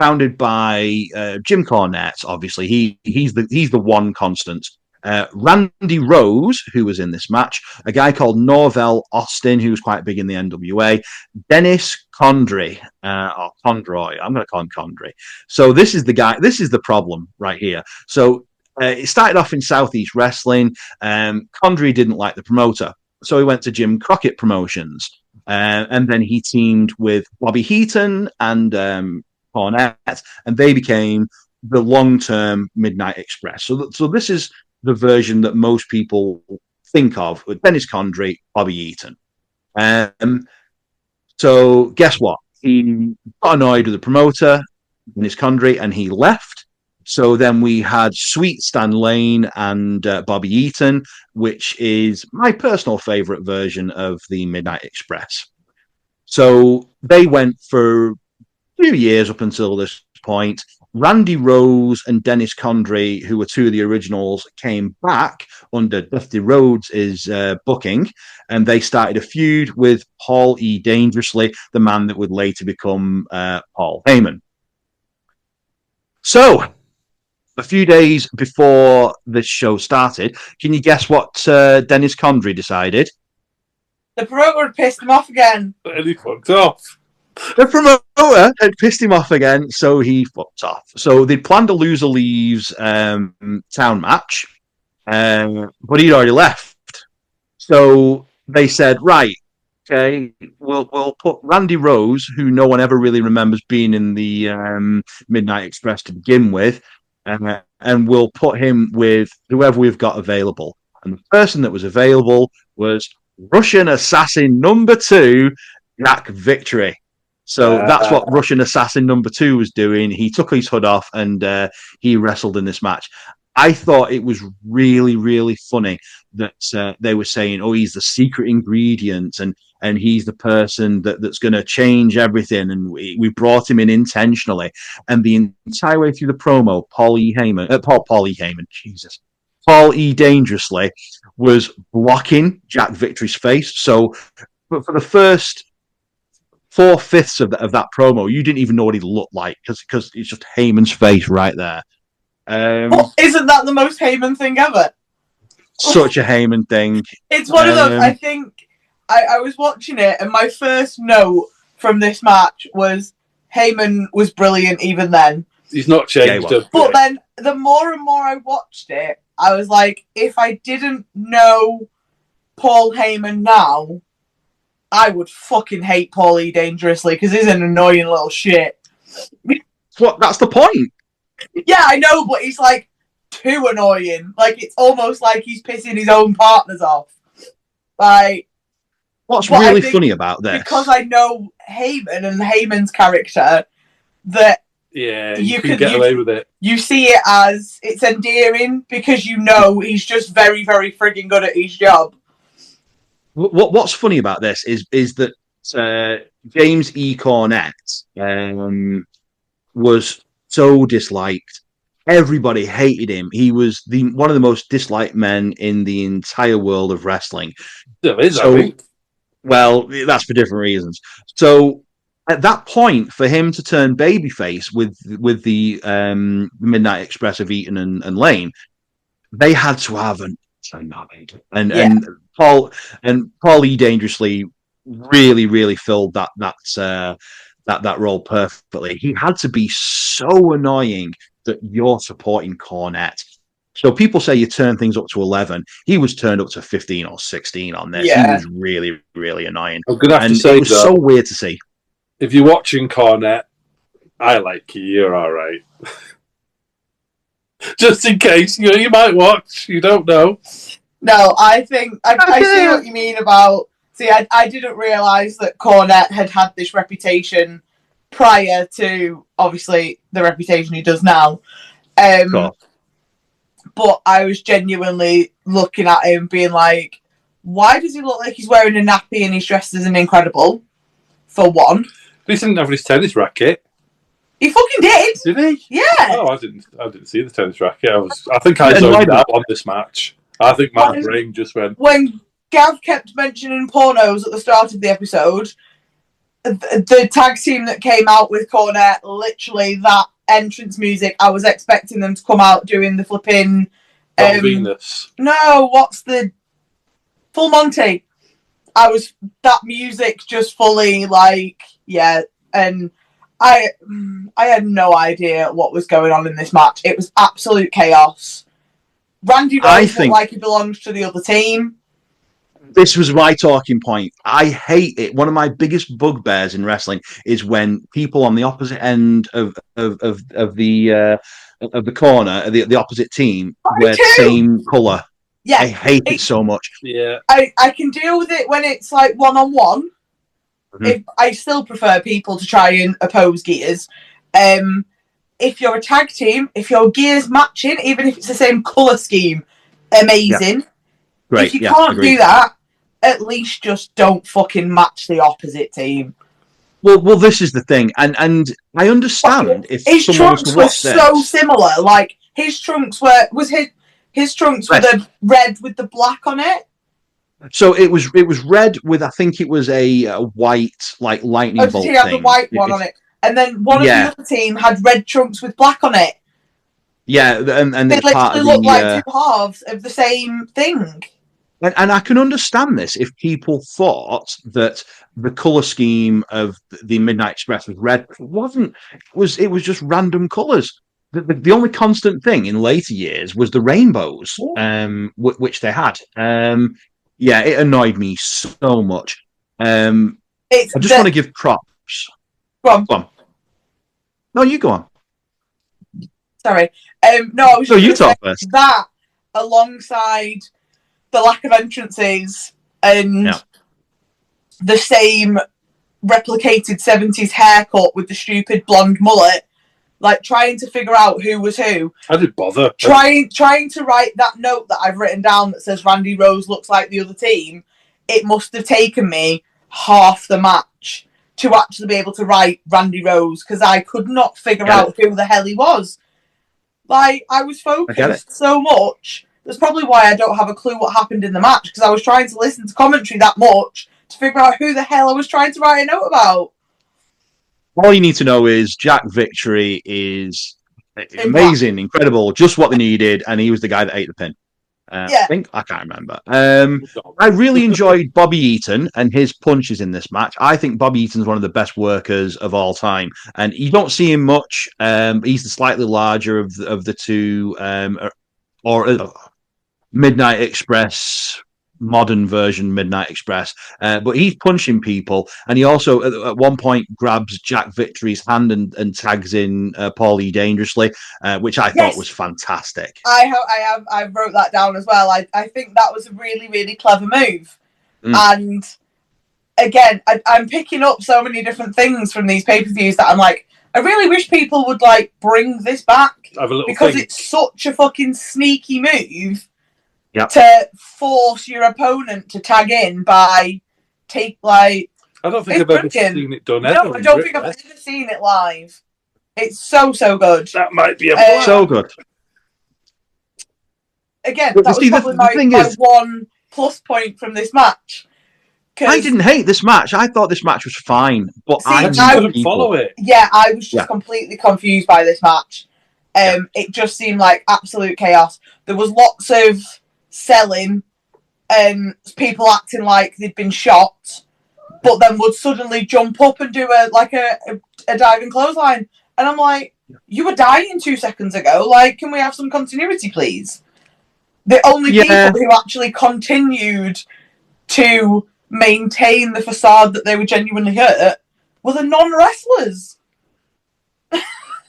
Founded by Jim Cornette, obviously he's the one constant. Randy Rose, who was in this match, a guy called Norvell Austin, who was quite big in the NWA, Dennis Condrey, or Condroy, I'm going to call him Condrey. So this is the guy, this is the problem right here. So it started off in Southeast Wrestling. Condrey didn't like the promoter, so he went to Jim Crockett Promotions. And then he teamed with Bobby Heaton and Cornette, and they became the long-term Midnight Express. So this is the version that most people think of with Dennis Condrey, Bobby Eaton. So guess what? He got annoyed with the promoter, Dennis Condrey, and he left. So then we had Sweet Stan Lane and Bobby Eaton, which is my personal favorite version of the Midnight Express. So they went for 2 years up until this point. Randy Rose and Dennis Condrey, who were two of the originals, came back under Dusty Rhodes' booking, and they started a feud with Paul E. Dangerously, the man that would later become Paul Heyman. So, a few days before this show started, can you guess what Dennis Condrey decided?
The promoter had pissed him off again.
And he fucked off.
The promoter had pissed him off again, so he fucked off. So they planned a loser leaves town match, but he'd already left. So they said, right, okay, we'll put Randy Rose, who no one ever really remembers being in the Midnight Express to begin with, and we'll put him with whoever we've got available. And the person that was available was Russian Assassin number 2, Jack Victory. So that's what Russian Assassin number 2 was doing. He took his hood off and he wrestled in this match. I thought it was really, really funny that they were saying, oh, he's the secret ingredient and he's the person that's going to change everything. And we brought him in intentionally. And the entire way through the promo, Paul E. Dangerously was blocking Jack Victory's face. So but for the first 4/5 of that promo, you didn't even know what he looked like because it's just Heyman's face right there.
Well, isn't that the most Heyman thing ever?
Such a Heyman thing.
It's one of those. I think I was watching it, and my first note from this match was Heyman was brilliant even then.
He's not changed.
Yeah,
but then the more and more I watched it, I was like, if I didn't know Paul Heyman now, I would fucking hate Paul E. Dangerously because he's an annoying little shit.
That's the point.
Yeah, I know, but he's like too annoying. Like it's almost like he's pissing his own partners off. Like,
what's really funny about this?
Because I know Heyman and Heyman's character, that
you can get away with it. You
see it as it's endearing because you know he's just very, very frigging good at his job.
What's funny about this is that James E. Cornette was so disliked. Everybody hated him. He was one of the most disliked men in the entire world of wrestling.
There is, I think.
Well, that's for different reasons. So at that point, for him to turn babyface with the Midnight Express of Eaton and Lane, they had to have and Paul E. Dangerously really, really filled that role perfectly. He had to be so annoying that you're supporting Cornette. So people say you turn things up to 11. He was turned up to 15 or 16 on this. Yeah. He was really, really annoying.
I'm gonna have to say,
it was so weird to see.
If you're watching Cornette, I like you. You're all right. Just in case, you might watch. You don't know.
No, I think I see what you mean about. See, I didn't realise that Cornette had this reputation prior to, obviously, the reputation he does now. But I was genuinely looking at him being like, why does he look like he's wearing a nappy and he's dressed as an Incredible, for one?
He didn't have his tennis racket.
He fucking did.
Did he?
Yeah.
Oh, I didn't see the tennis racket. I think I zoned out on this match. I think my brain just went...
When Gav kept mentioning pornos at the start of the episode, the tag team that came out with Cornette, literally that entrance music, I was expecting them to come out doing the flipping
Venus.
No, what's the Full Monty? That music just fully and I had no idea what was going on in this match. It was absolute chaos. Randy Rose looked like he belongs to the other team.
This was my talking point. I hate it. One of my biggest bugbears in wrestling is when people on the opposite end of the corner, the opposite team, wear the same colour. Yeah, I hate it so much.
Yeah,
I can deal with it when it's like one-on-one. If I still prefer people to try and oppose gears. If you're a tag team, if your gears matching, even if it's the same colour scheme, amazing.
Yeah. Great.
If you can't do that, at least just don't fucking match the opposite team.
Well, this is the thing, and I understand if
his
someone
trunks were so similar. Like his trunks were the red with the black on it.
So it was red with, I think it was a white like lightning bolt.
He had the white one on it, and then one of the other team had red trunks with black on it.
Yeah, and
they literally looked like two halves of the same thing.
And I can understand this if people thought that the colour scheme of the Midnight Express was red. It wasn't. It was just random colours. The only constant thing in later years was the rainbows, which they had. It annoyed me so much. I just want to give props.
Go on.
No, you go on.
Sorry. No, I was just
you talk first.
That alongside the lack of entrances and the same replicated 70s haircut with the stupid blonde mullet, like trying to figure out who was who.
I didn't bother.
Trying to write that note that I've written down that says Randy Rose looks like the other team, it must have taken me half the match to actually be able to write Randy Rose because I could not figure out who the hell he was. Like, I was focused so much. That's probably why I don't have a clue what happened in the match, because I was trying to listen to commentary that much to figure out who the hell I was trying to write a note about.
All you need to know is Jack Victory is amazing, incredible, just what they needed, and he was the guy that ate the pin. I think I can't remember. I really enjoyed Bobby Eaton and his punches in this match. I think Bobby Eaton's one of the best workers of all time, and you don't see him much. He's the slightly larger of the two, Midnight Express, modern version Midnight Express, but he's punching people, and he also at one point grabs Jack Victory's hand and tags in Paulie dangerously, which I thought was fantastic.
I wrote that down as well. I think that was a really, really clever move. And again, I'm picking up so many different things from these pay-per-views that I'm like, I really wish people would like bring this back because it's such a fucking sneaky move.
Yep.
To force your opponent to tag in by I
don't think I've ever seen it done.
No, I don't think I've ever seen it live. It's so good.
That might be a
so good.
Again, that was probably my one plus point from this match.
I didn't hate this match. I thought this match was fine, but I
couldn't follow it.
Yeah, I was just completely confused by this match. It just seemed like absolute chaos. There was lots of selling and people acting like they'd been shot, but then would suddenly jump up and do a diving clothesline. And I'm like, you were dying 2 seconds ago. Like, can we have some continuity, please? The only people who actually continued to maintain the facade that they were genuinely hurt were the non-wrestlers.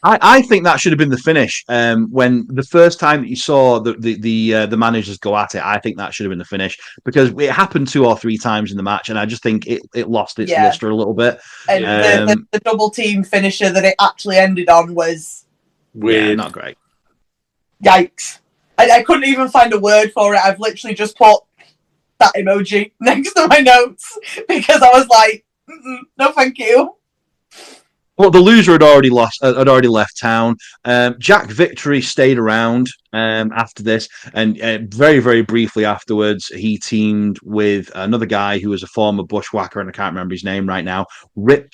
I think that should have been the finish. When the first time that you saw the managers go at it, I think that should have been the finish because it happened 2 or 3 times in the match, and I just think it lost its luster a little bit.
And the double team finisher that it actually ended on was
weird,
not great.
Yikes! I couldn't even find a word for it. I've literally just put that emoji next to my notes because I was like, no, thank you.
Well, the loser had already left town. Jack Victory stayed around after this, and very, very briefly afterwards, he teamed with another guy who was a former bushwhacker, and I can't remember his name right now. Rip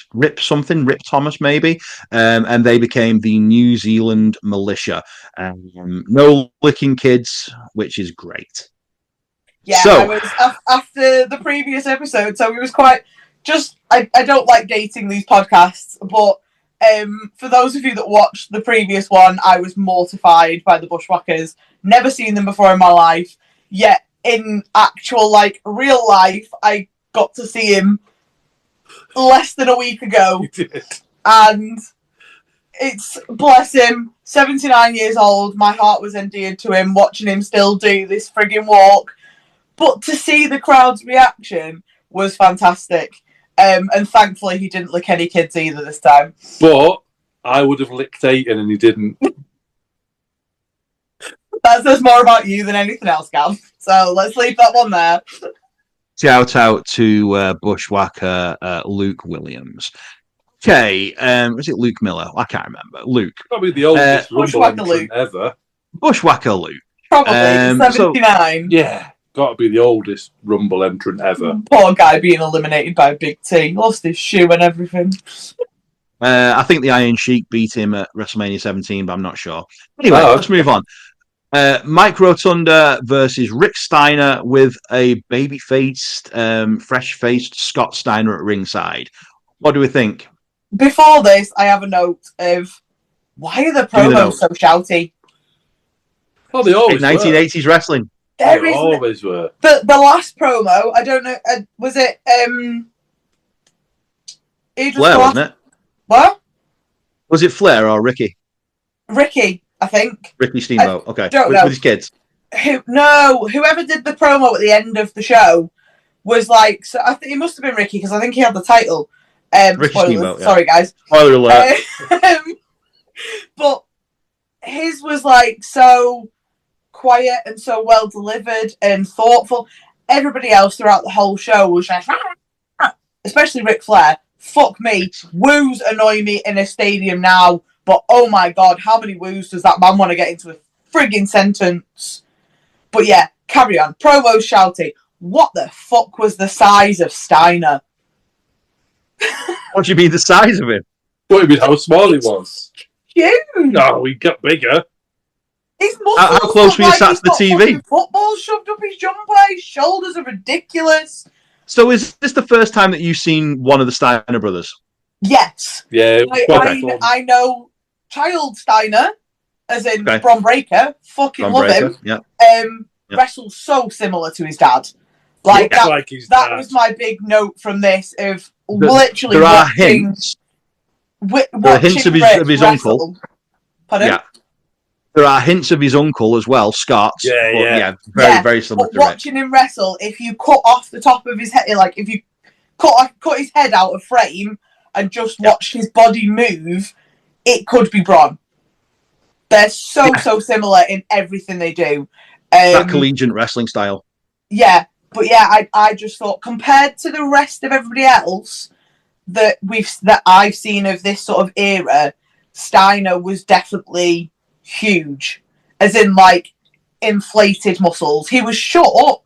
Thomas, maybe, and they became the New Zealand Militia. No licking kids, which is great.
Yeah, so, I was after the previous episode, so it was quite. I don't like dating these podcasts, but for those of you that watched the previous one, I was mortified by the Bushwhackers. Never seen them before in my life. Yet in actual, real life, I got to see him less than a week ago.
You did.
And it's, bless him, 79 years old. My heart was endeared to him, watching him still do this frigging walk. But to see the crowd's reaction was fantastic. And thankfully, he didn't lick any kids either this time.
But I would have licked Aiton and he didn't.
That says more about you than anything else, Gav. So let's leave that one there.
Shout out to Bushwhacker Luke Williams. Okay, was it Luke Miller? I can't remember. Luke.
Probably the oldest Rumble entrant ever.
Bushwhacker Luke.
Probably 79.
Yeah. Got to be the oldest Rumble entrant ever.
Poor guy being eliminated by Big T. Lost his shoe and everything.
I think the Iron Sheik beat him at WrestleMania 17, but I'm not sure. Anyway, let's move on. Mike Rotunda versus Rick Steiner with a baby-faced, fresh-faced Scott Steiner at ringside. What do we think?
Before this, I have a note of why are the promos so shouty?
Well, they always
1980s wrestling.
They always were.
The last promo, I don't know, was it
Flair, wasn't it?
What?
Was it Flair or Ricky?
Ricky, I think.
Ricky Steamboat, okay.
Don't know.
With his kids.
Whoever did the promo at the end of the show was like, so I think it must have been Ricky because I think he had the title.
Ricky Steamboat, yeah.
Sorry, guys.
Spoiler alert.
But his was like so quiet and so well delivered and thoughtful. Everybody else throughout the whole show was just, especially Ric Flair. Fuck me. Woos annoy me in a stadium now, but oh my god, how many woos does that man want to get into a frigging sentence? But yeah, carry on. Promo shouting. What the fuck was the size of Steiner?
What do you mean the size of him?
What do you mean how small he was?
Huge.
No, he got bigger.
His muscles
how close were you sat to the TV?
Football shoved up his jumper. His shoulders are ridiculous.
So is this the first time that you've seen one of the Steiner brothers?
Yes.
Yeah.
I know Child Steiner, as in Bron Breakker. Fucking love him.
Yeah.
Wrestles so similar to his dad. Like that was my big note from this of literally watching.
There are hints of his uncle.
Pardon?
Yeah. There are hints of his uncle as well, Scott. Very similar to
watching him wrestle, if you cut off the top of his head, like if you cut his head out of frame and just watch his body move, it could be Bron. They're so similar in everything they do.
That collegiate wrestling style.
Yeah, but yeah, I just thought compared to the rest of everybody else that I've seen of this sort of era, Steiner was definitely huge, as in like inflated muscles. He was short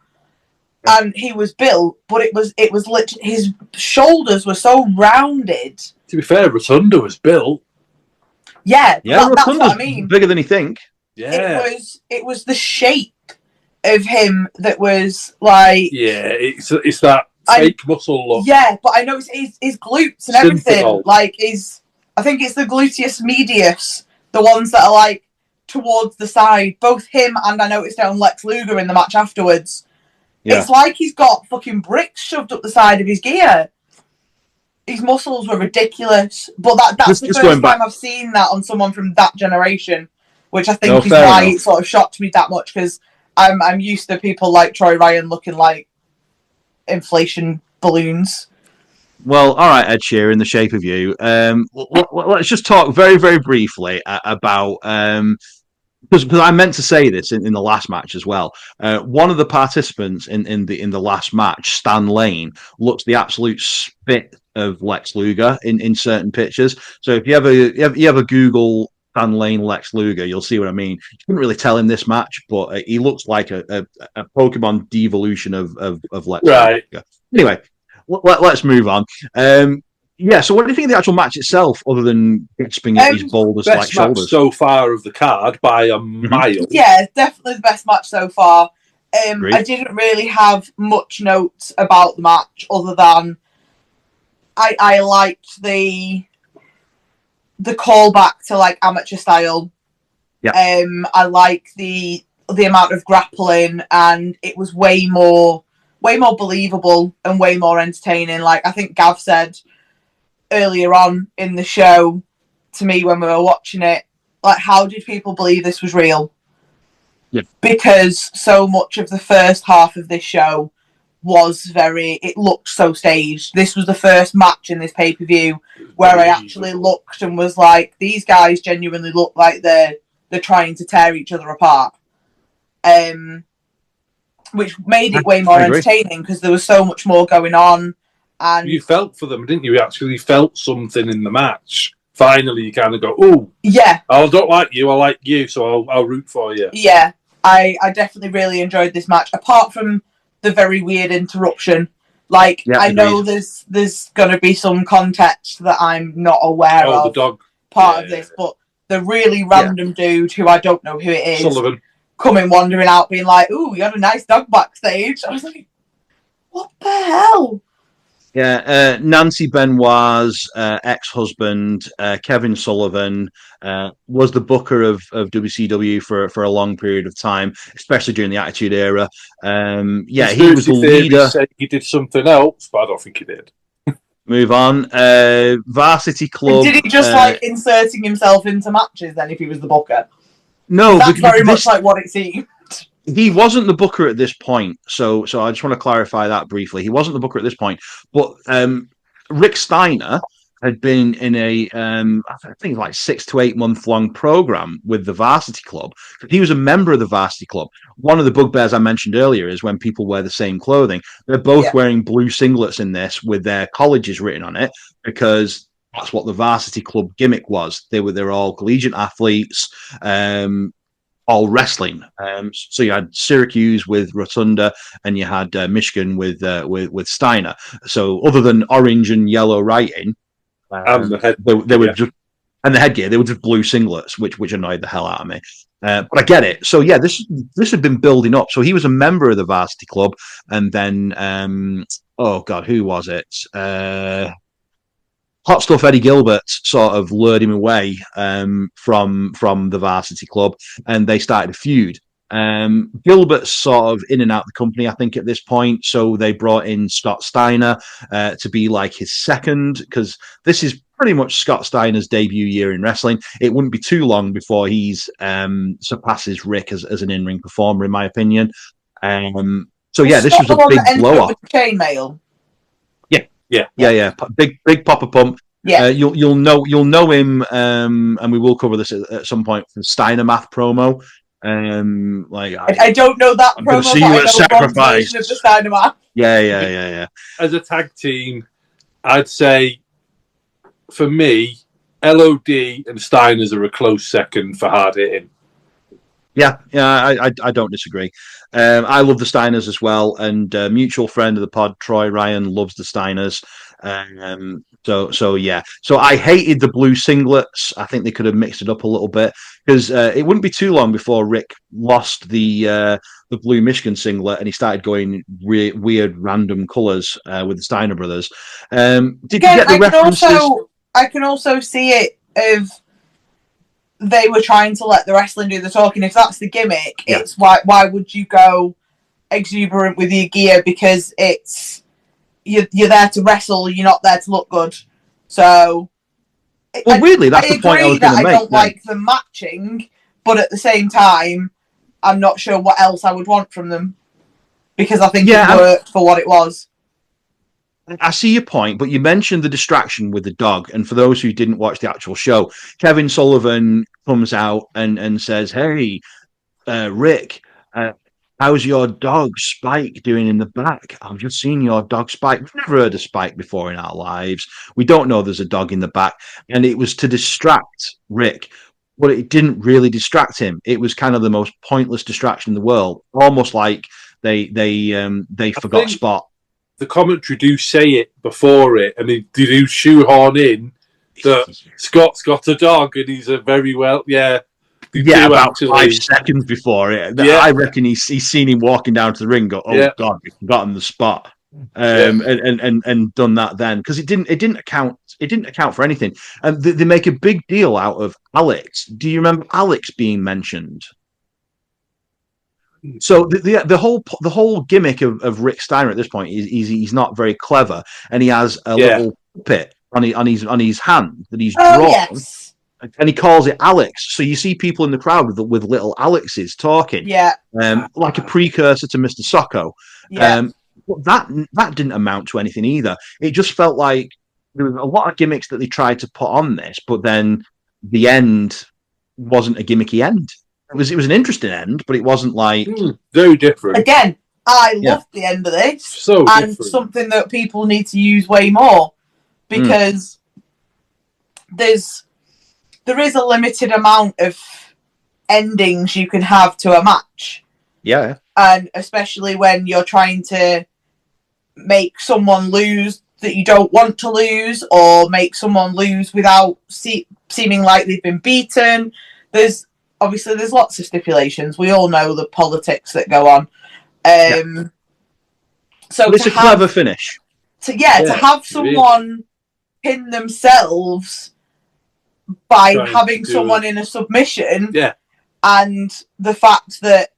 and he was built, but it was literally his shoulders were so rounded.
To be fair, Rotunda was built.
Yeah, that's what I mean.
Bigger than you think.
Yeah,
it was the shape of him that was like.
Yeah, it's that fake muscle look.
Yeah, but I know it's his glutes and everything. Like I think it's the gluteus medius, the ones that are like towards the side. Both him and I noticed it on Lex Luger in the match afterwards. Yeah. It's like he's got fucking bricks shoved up the side of his gear. His muscles were ridiculous, but that's the first time I've seen that on someone from that generation, which I think is why it sort of shocked me that much, because I'm used to people like Troy Ryan looking like inflation balloons.
Well, all right, Ed Sheeran, the shape of you. Let's just talk very, very briefly about because I meant to say this in the last match as well. One of the participants in the last match, Stan Lane, looks the absolute spit Lex Luger in certain pictures. So if you ever Google Stan Lane Lex Luger, you'll see what I mean. You couldn't really tell in this match, but he looks like a Pokemon devolution of Lex Luger. Anyway, let's move on. Yeah, so what do you think of the actual match itself, other than gasping at his boulders like shoulders?
So far of the card by a mile.
Yeah, definitely the best match so far. I didn't really have much notes about the match other than I liked the callback to like amateur style.
Yeah.
I like the amount of grappling, and it was way more believable and way more entertaining. Like I think Gav said earlier on in the show to me when we were watching it, like, how did people believe this was real?
Yeah.
Because so much of the first half of this show was it looked so staged. This was the first match in this pay-per-view where I actually looked and was like, these guys genuinely look like they're trying to tear each other apart. Which made it way more entertaining because there was so much more going on. And
you felt for them, didn't you? You actually felt something in the match. Finally, you kind of go, oh,
yeah,
I don't like you, I like you, so I'll root for you.
Yeah, I definitely really enjoyed this match, apart from the very weird interruption. Like, yeah, I know there's going to be some context that I'm not aware of.
The dog
part of this, but the really random dude who I don't know who it is,
Sullivan,
coming wandering out being like, ooh, you had a nice dog backstage. I was like, what the hell?
Yeah, Nancy Benoit's ex-husband, Kevin Sullivan, was the booker of WCW for a long period of time, especially during the Attitude Era. Yeah, he was the leader.
Said he did something else, but I don't think he did.
Move on. Varsity Club.
Did he just like inserting himself into matches then if he was the booker?
No,
that's very much like what it seemed.
He wasn't the booker at this point, so I just want to clarify that briefly. He wasn't the booker at this point, but Rick Steiner had been in a I think like 6 to 8 month long program with the Varsity Club. He was a member of the Varsity Club. One of the bugbears I mentioned earlier is when people wear the same clothing. They're both wearing blue singlets in this with their colleges written on it, because that's what the Varsity Club gimmick was. They're all collegiate athletes. All wrestling. So you had Syracuse with Rotunda, and you had Michigan with Steiner. So other than orange and yellow writing, they were just, and the headgear, they were just blue singlets, which annoyed the hell out of me. But I get it. So yeah, this had been building up. So he was a member of the Varsity Club, and then oh god, who was it? Hot Stuff Eddie Gilbert sort of lured him away from the Varsity Club, and they started a feud. Gilbert's sort of in and out of the company, I think, at this point, so they brought in Scott Steiner to be like his second, because this is pretty much Scott Steiner's debut year in wrestling. It wouldn't be too long before he's surpasses Rick as an in-ring performer, in my opinion. So yeah, this was a big blow-up.
Chainmail.
Yeah. Big Papa Pump.
Yeah,
you'll know him, and we will cover this at some point for Steiner Math promo.
I don't know that
I'm
promo.
See you at Sacrifice.
Of the Steiner Math.
Yeah.
As a tag team, I'd say for me, LOD and Steiners are a close second for hard hitting.
Yeah, I don't disagree. I love the Steiners as well, and mutual friend of the pod, Troy Ryan, loves the Steiners. So yeah. So I hated the blue singlets. I think they could have mixed it up a little bit, because it wouldn't be too long before Rick lost the blue Michigan singlet, and he started going weird random colours with the Steiner brothers. Did you get the references?
I can also see it if they were trying to let the wrestling do the talking. If that's the gimmick, it's why would you go exuberant with your gear? Because it's you're there to wrestle, you're not there to look good. So,
weirdly, that's the point I was going to make.
I don't like the matching, but at the same time, I'm not sure what else I would want from them, because I think it worked for what it was.
I see your point, but you mentioned the distraction with the dog, and for those who didn't watch the actual show, Kevin Sullivan comes out and says, "Hey, Rick, how's your dog Spike doing in the back? I've just seen your dog Spike. We've never heard of Spike before in our lives. We don't know there's a dog in the back. And it was to distract Rick, but it didn't really distract him. It was kind of the most pointless distraction in the world, almost like they forgot Spot.
The commentary do say it before it, and they do shoehorn in that Scott's got a dog, and he's a very well,
about 5 seconds before it. Yeah. I reckon he's seen him walking down to the ring. Go, oh God, we've forgotten the Spot, and done that then because it didn't account for anything. And they make a big deal out of Alex. Do you remember Alex being mentioned? So the whole gimmick of Rick Steiner at this point is he's not very clever, and he has a little puppet on his hand that he's drawn. Yes. And he calls it Alex. So you see people in the crowd with little Alexes talking.
Yeah.
Like a precursor to Mr. Socko. Yeah. But that didn't amount to anything either. It just felt like there was a lot of gimmicks that they tried to put on this, but then the end wasn't a gimmicky end. It was an interesting end, but it wasn't like
very different.
Again, I loved the end of this.
So
and
different.
Something that people need to use way more because there is a limited amount of endings you can have to a match.
Yeah.
And especially when you're trying to make someone lose that you don't want to lose, or make someone lose without seeming like they've been beaten. There's lots of stipulations. We all know the politics that go on. So
but it's a clever finish.
To have someone pin themselves by having someone in a submission, and the fact that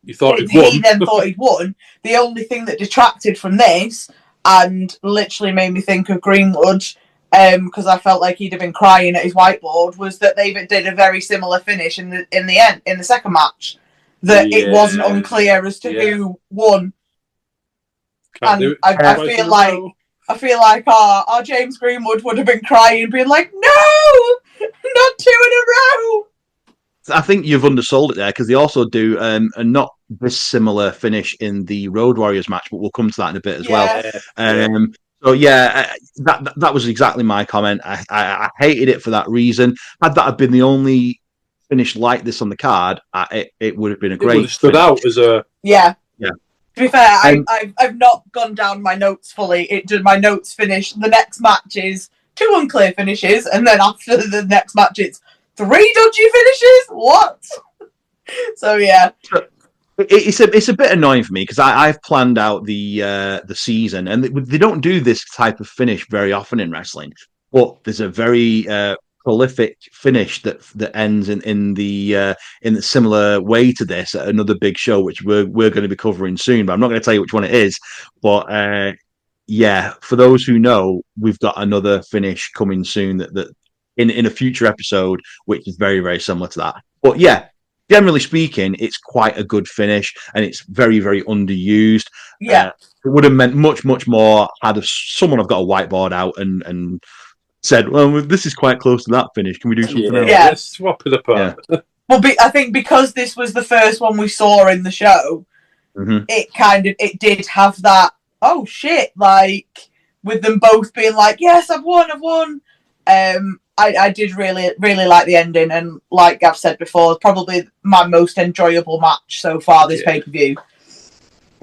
he thought
he then thought he'd won. The only thing that detracted from this and literally made me think of Greenwood, because I felt like he'd have been crying at his whiteboard, was that they did a very similar finish in the second match. That it wasn't unclear as to who won. And I feel like our James Greenwood would have been crying, being like, "No, not 2 in a row."
I think you've undersold it there because they also do a not dissimilar finish in the Road Warriors match, but we'll come to that in a bit as well. So that was exactly my comment. I hated it for that reason. Had that have been the only finish like this on the card, it would have been a great. It would have
stood out as a
yeah. To be fair, I've not gone down my notes fully. My notes finish. The next match is 2 unclear finishes, and then after the next match, it's 3 dodgy finishes. What? So yeah.
It's a bit annoying for me because I've planned out the season, and they don't do this type of finish very often in wrestling. But there's a very prolific finish that ends in the similar way to this at another big show, which we're going to be covering soon. But I'm not going to tell you which one it is. But for those who know, we've got another finish coming soon that in a future episode, which is very, very similar to that. But yeah. Generally speaking, it's quite a good finish, and it's very, very underused.
Yeah,
it would have meant much, much more had someone have got a whiteboard out and said, "Well, this is quite close to that finish. Can we do something else?"
Yeah,
let's swap it apart.
Yeah.
Well, I think because this was the first one we saw in the show, it did have that. Oh shit! Like with them both being like, "Yes, I've won." I did really, really like the ending, and like Gav said before, probably my most enjoyable match so far this pay-per-view.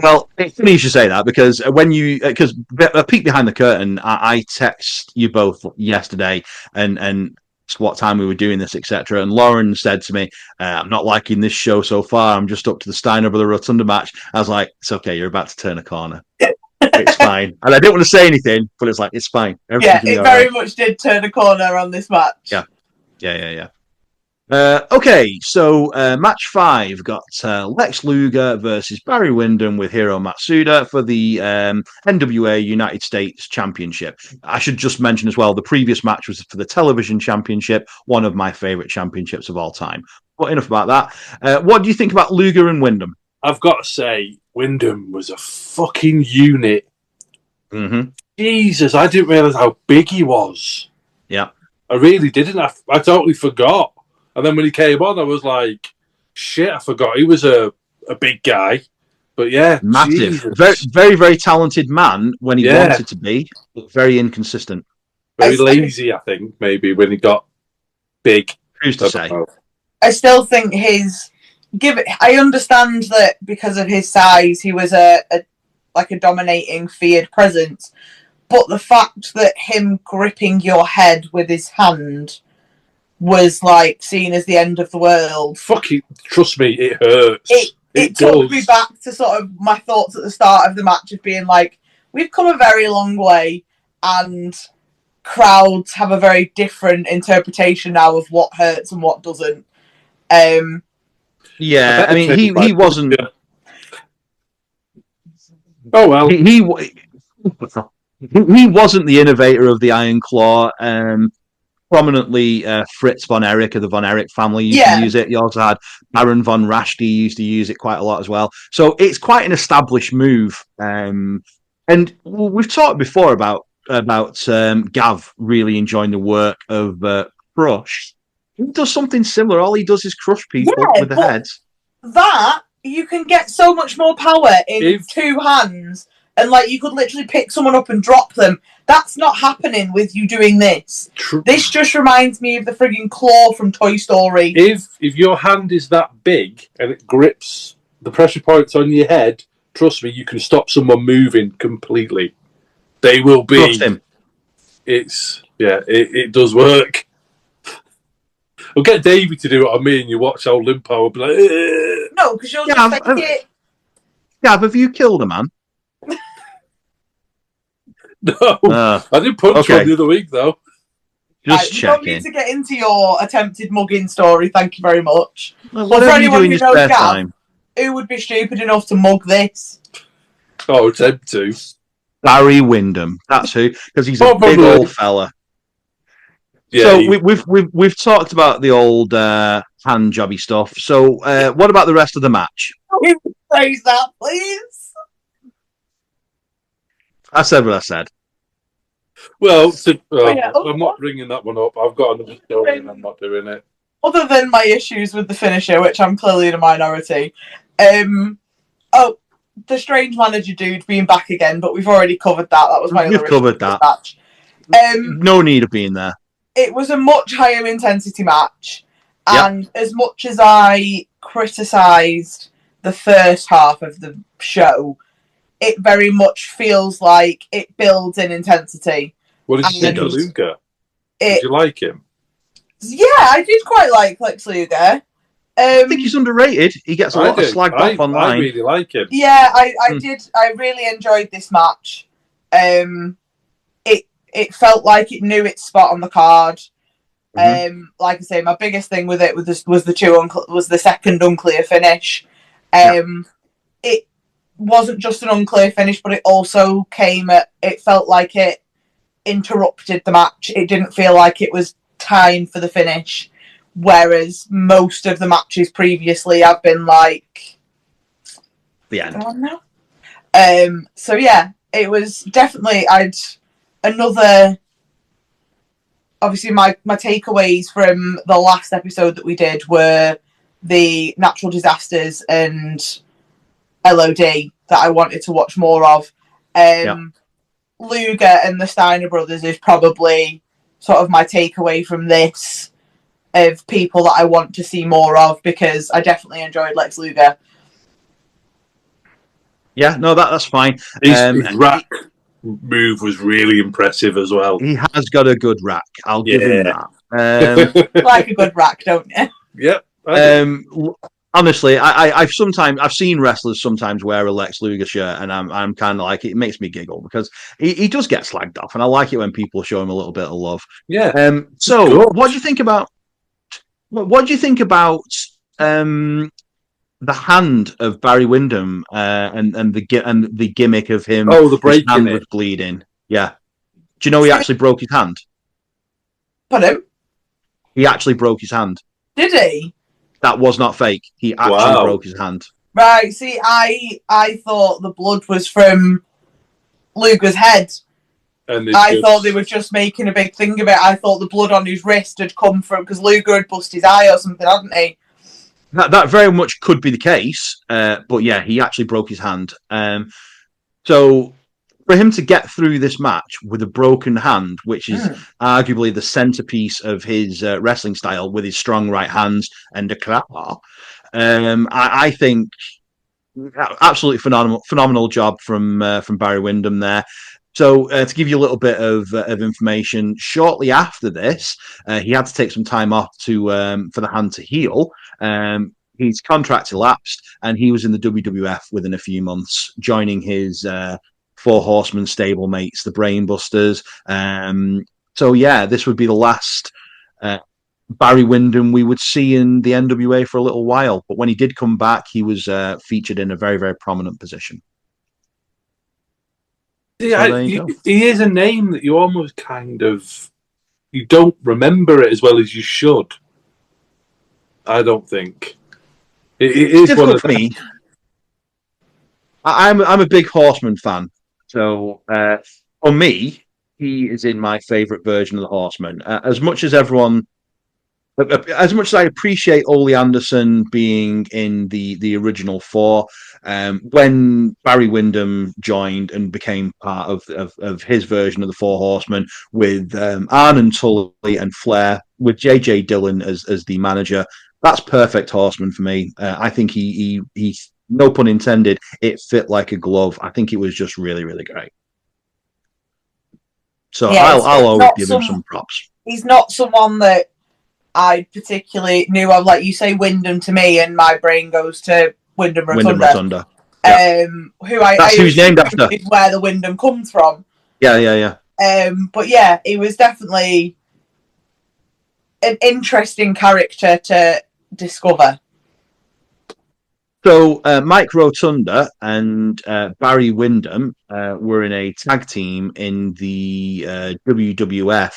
Well, it's funny you should say that because because a peek behind the curtain, I text you both yesterday and asked what time we were doing this, etc. And Lauren said to me, "I'm not liking this show so far. I'm just up to the Steiner Brother Rotunda match." I was like, "It's okay. You're about to turn a corner." It's fine. And I didn't want to say anything, but it's like, it's fine.
It very much did turn a corner on this match.
Yeah. Okay, so match 5 got Lex Luger versus Barry Windham with Hiro Matsuda for the NWA United States Championship. I should just mention as well, the previous match was for the Television Championship, one of my favourite championships of all time. But enough about that. What do you think about Luger and Windham?
I've got to say, Windham was a fucking unit.
Mm-hmm.
Jesus, I didn't realise how big he was.
Yeah.
I really didn't. I totally forgot. And then when he came on, I was like, shit, I forgot he was a a big guy. But yeah,
massive,
Jesus.
very, very, very talented man when he wanted to be, but very inconsistent.
Very lazy, I think, maybe when he got big.
Who's to say?
I still think I understand that because of his size, he was a dominating, feared presence. But the fact that him gripping your head with his hand was like seen as the end of the world.
Fucking trust me, it hurts.
It took me back to sort of my thoughts at the start of the match of being like, we've come a very long way, and crowds have a very different interpretation now of what hurts and what doesn't.
Yeah, I mean, he wasn't.
Yeah. Oh well,
he wasn't the innovator of the Iron Claw. Prominently, Fritz von Erich of the von Erich family used to use it. You also had Baron von Raschke used to use it quite a lot as well. So it's quite an established move. And we've talked before about Gav really enjoying the work of Crush. He does something similar. All he does is crush people with the heads.
That, you can get so much more power in two hands. And like, you could literally pick someone up and drop them. That's not happening with you doing this. This just reminds me of the frigging claw from Toy Story.
If your hand is that big and it grips the pressure points on your head, trust me, you can stop someone moving completely. They will be.
Trust him.
It does work. I'll get Davey to do it on me, and you watch how limp I will be like,
no, because you'll just like it.
Gav, have you killed a man?
No, I did punch one the other week though.
Just checking.
You don't need to get into your attempted mugging story. Thank you very much.
Well, for anyone who knows Gav,
who would be stupid enough to mug this?
Oh, attempt to.
Barry Windham. That's who, because he's a big old fella. Yeah, so we've talked about the old hand jobby stuff. So what about the rest of the match?
Praise that, please.
I said what I said.
Well, I'm not bringing that one up. I've got another story and I'm not doing it.
Other than my issues with the finisher, which I'm clearly in a minority. The strange manager dude being back again, but we've already covered that. That was my other issue with the match.
No need of being there.
It was a much higher intensity match. And as much as I criticised the first half of the show, it very much feels like it builds in intensity.
What did you think of Luger? Did you like him?
Yeah, I did quite like Lex Luger.
I think he's underrated. He gets a lot of slagged off online.
I really like him.
Yeah, I did. I really enjoyed this match. It felt like it knew its spot on the card. Like I say, my biggest thing with it was the second unclear finish. It wasn't just an unclear finish, but it also it felt like it interrupted the match. It didn't feel like it was time for the finish, whereas most of the matches previously have been like
the end.
So yeah, it was definitely obviously my takeaways from the last episode that we did were the natural disasters and LOD that I wanted to watch more of. Luger and the Steiner brothers is probably sort of my takeaway from this of people that I want to see more of, because I definitely enjoyed Lex Luger.
Yeah, no, that's fine.
His rack move was really impressive as well.
He has got a good rack. I'll give him that.
Like a good rack, don't you?
Yep.
Honestly, I've seen wrestlers sometimes wear a Lex Luger shirt, and I'm kind of like, it makes me giggle because he does get slagged off, and I like it when people show him a little bit of love.
Yeah.
So what do you think about the hand of Barry Windham and the gimmick of him?
Oh, the break
hand was bleeding. Yeah. Do you know he actually broke his hand?
Pardon?
He actually broke his hand.
Did he?
That was not fake. He actually broke his hand.
Right. See, I thought the blood was from Luger's head. And I thought they were just making a big thing of it. I thought the blood on his wrist had come from because Luger had busted his eye or something, hadn't he?
That very much could be the case, but yeah, he actually broke his hand. So for him to get through this match with a broken hand, which is arguably the centerpiece of his wrestling style, with his strong right hands and a claw, I think absolutely phenomenal job from Barry Windham there. So to give you a little bit of information, shortly after this, he had to take some time off to for the hand to heal. His contract elapsed, and he was in the WWF within a few months, joining his Four Horsemen stable mates, the Brainbusters. So yeah, this would be the last Barry Windham we would see in the NWA for a little while. But when he did come back, he was featured in a very, very prominent position.
Yeah, so he is a name that you almost kind of you don't remember it as well as you should. I don't think it is one of
me. I'm a big Horseman fan, so for me, he is in my favourite version of the Horseman. As much as I appreciate Ole Anderson being in the original four, when Barry Windham joined and became part of his version of the Four Horsemen with Arn and Tully and Flair, with JJ Dillon as the manager, that's perfect Horseman for me. I think he no pun intended, it fit like a glove. I think it was just really, really great. So yeah, I'll always give him some props.
He's not someone that I particularly knew of. Like you say Windham to me, and my brain goes to Windham Rotunda.
Yeah.
That's
who he's named after.
Is where the Windham comes from.
Yeah.
But yeah, he was definitely an interesting character to discover.
So Mike Rotunda and Barry Windham were in a tag team in the WWF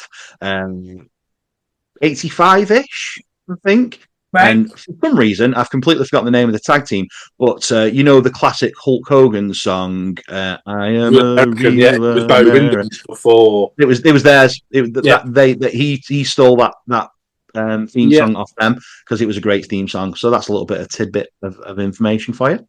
85-ish, I think. Right. And for some reason, I've completely forgotten the name of the tag team, but you know the classic Hulk Hogan song, "I Am a Real."
With Barry Windham before.
It was theirs. He stole that theme song off them because it was a great theme song. So that's a little bit of tidbit of information for you.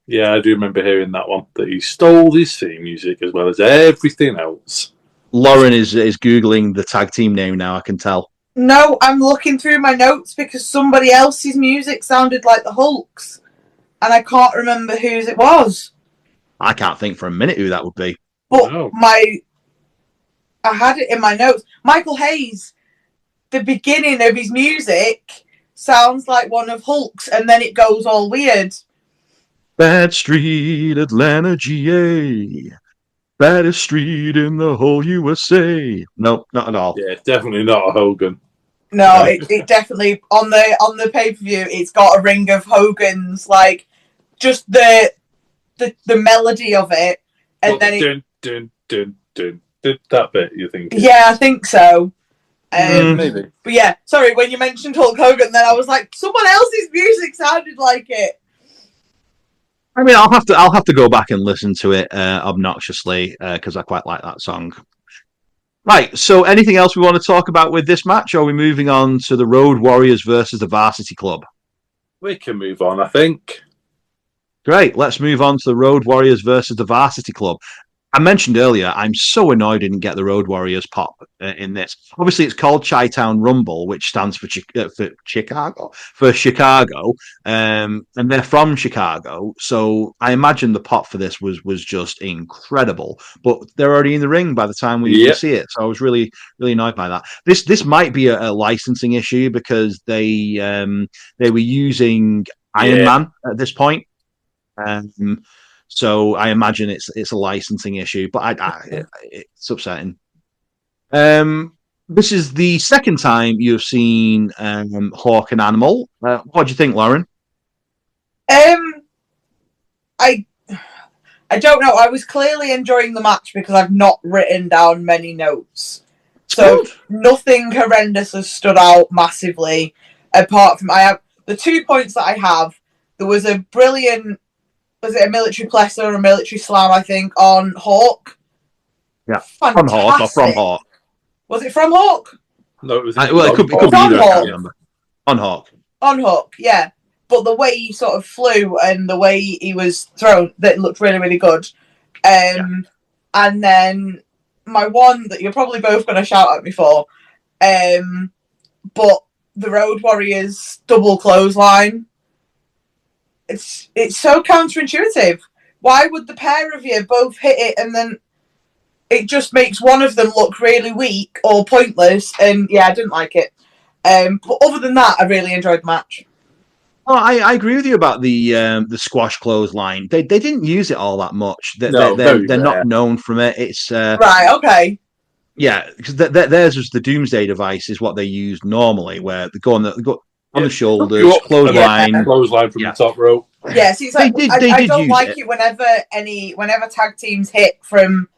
Yeah, I do remember hearing that one, that he stole his theme music as well as everything else.
Lauren is Googling the tag team name now, I can tell.
No, I'm looking through my notes because somebody else's music sounded like the Hulk's, and I can't remember whose it was.
I can't think for a minute who that would be.
But I had it in my notes. Michael Hayes, the beginning of his music sounds like one of Hulk's, and then it goes all weird.
Bad Street, Atlanta, GA. Baddest street in the whole USA. Nope, not at all.
Yeah, definitely not a Hogan.
No, it definitely on the pay-per-view. It's got a ring of Hogan's, like just the melody of it, and then
dun, that bit. You think?
Yeah, I think so.
Maybe.
But yeah, sorry. When you mentioned Hulk Hogan, then I was like, someone else's music sounded like it.
I mean, I'll have to go back and listen to it obnoxiously because I quite like that song. Right. So, anything else we want to talk about with this match, or are we moving on to the Road Warriors versus the Varsity Club?
We can move on, I think.
Great. Let's move on to the Road Warriors versus the Varsity Club. I mentioned earlier, I'm so annoyed I didn't get the Road Warriors pop in this. Obviously, it's called Chi-Town Rumble, which stands for Chicago, and they're from Chicago. So I imagine the pop for this was just incredible. But they're already in the ring by the time we see it. So I was really, really annoyed by that. This might be a licensing issue because they were using Iron Man at this point. So I imagine it's a licensing issue, but it's upsetting. This is the second time you've seen Hawk and Animal. What do you think, Lauren?
I don't know. I was clearly enjoying the match because I've not written down many notes, so nothing horrendous has stood out massively. Apart from the 2 points that I have, there was a brilliant. Was it a military press or a military slam, I think, on Hawk?
Yeah.
Fantastic.
From Hawk or from Hawk?
Was it from Hawk?
No, it was.
It could be either. I can't remember. On Hawk.
On Hook, yeah. But the way he sort of flew and the way he was thrown, that looked really, really good. And then my one that you're probably both going to shout at me for, but the Road Warriors double clothesline. It's so counterintuitive. Why would the pair of you both hit it and then it just makes one of them look really weak or pointless? And yeah, I didn't like it. But other than that, I really enjoyed the match.
Oh, I agree with you about the squash clothesline. They didn't use it all that much. They're not known from it. It's
right, okay.
Yeah, because theirs was the Doomsday device, is what they used normally, where they go on the shoulders, clothesline,
clothesline from the top rope.
Yeah, see, it's like, I don't like it whenever tag teams hit from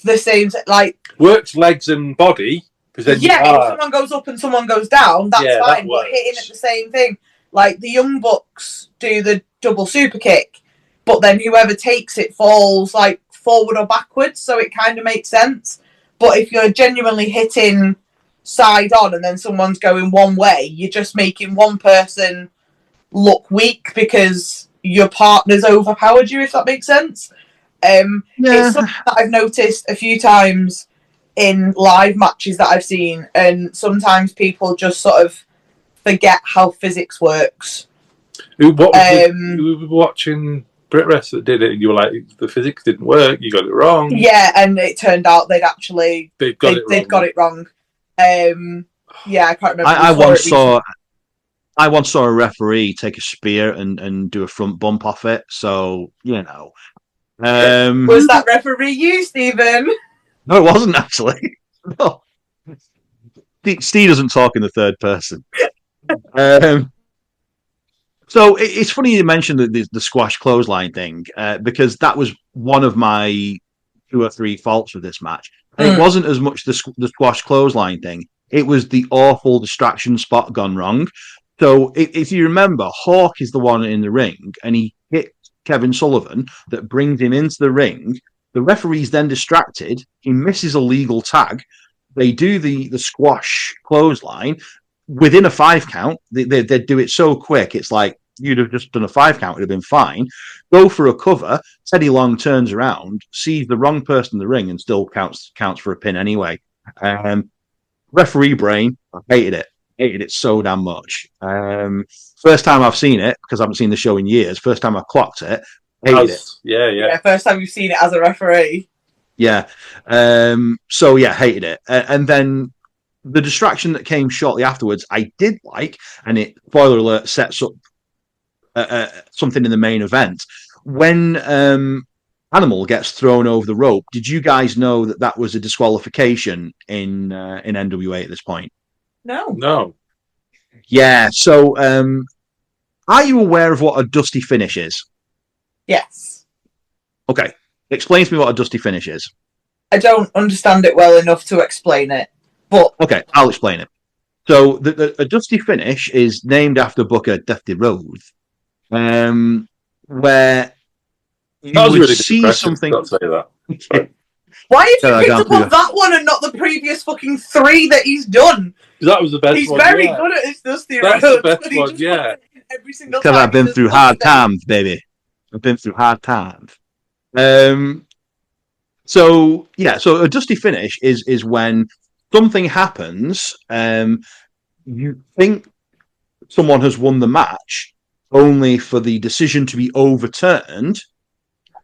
the same, like
works legs and body. Then
if someone goes up and someone goes down, that's fine. But hitting at the same thing, like the Young Bucks do the double super kick, but then whoever takes it falls like forward or backwards, so it kind of makes sense. But if you're genuinely hitting side on and then someone's going one way, you're just making one person look weak because your partner's overpowered you, if that makes sense. It's something that I've noticed a few times in live matches that I've seen, and sometimes people just sort of forget how physics works.
We were watching Brit Rest that did it, and you were like, the physics didn't work, you got it wrong.
Yeah, and it turned out they'd got it wrong. Yeah, I can't remember.
I once saw a referee take a spear and do a front bump off it. So was
that referee you, Stephen?
No, it wasn't actually. No. Steve doesn't talk in the third person. So it's funny you mentioned the squash clothesline thing, because that was one of my 2 or 3 faults with this match. And it wasn't as much the squash clothesline thing. It was the awful distraction spot gone wrong. So if you remember, Hawk is the one in the ring, and he hits Kevin Sullivan that brings him into the ring. The referee's then distracted. He misses a legal tag. They do the squash clothesline within a 5 count. They do it so quick. It's like you'd have just done a 5 count. It would have been fine. Go for a cover. Teddy Long turns around, sees the wrong person in the ring, and still counts for a pin anyway. Referee brain, I hated it. Hated it so damn much. First time I've seen it, because I haven't seen the show in years. First time I clocked it. Hated it.
Yeah.
First time you've seen it as a referee.
Yeah. So yeah, hated it. And then the distraction that came shortly afterwards, I did like, and it, spoiler alert, sets up something in the main event. When Animal gets thrown over the rope, did you guys know that was a disqualification in NWA at this point?
No.
Yeah. So, are you aware of what a dusty finish is?
Yes.
Okay. Explain to me what a dusty finish is.
I don't understand it well enough to explain it, but
okay, I'll explain it. So, a dusty finish is named after Booker Dusty Rhodes, where you would really see something.
I'll say that.
Why have you picked up that one and not the previous fucking 3 that he's done?
That was the best
he's
one.
He's very good at his Dusty
Rhodes. That's the best one, yeah.
Because I've been through hard times, baby. I've been through hard times. So a dusty finish is when something happens, you think someone has won the match, only for the decision to be overturned.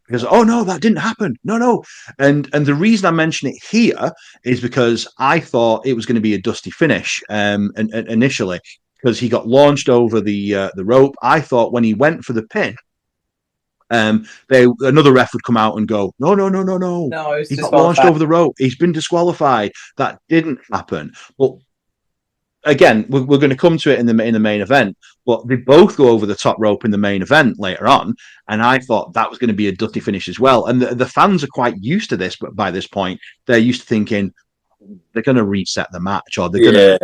Because, oh no, that didn't happen. No. And the reason I mention it here is because I thought it was going to be a dusty finish initially, because he got launched over the rope. I thought when he went for the pin, another ref would come out and go, no. He got launched over the rope. He's been disqualified. That didn't happen. Well, again, we're going to come to it in the main event, but they both go over the top rope in the main event later on, and I thought that was going to be a dusty finish as well. And the fans are quite used to this, but by this point, they're used to thinking they're going to reset the match or they're going to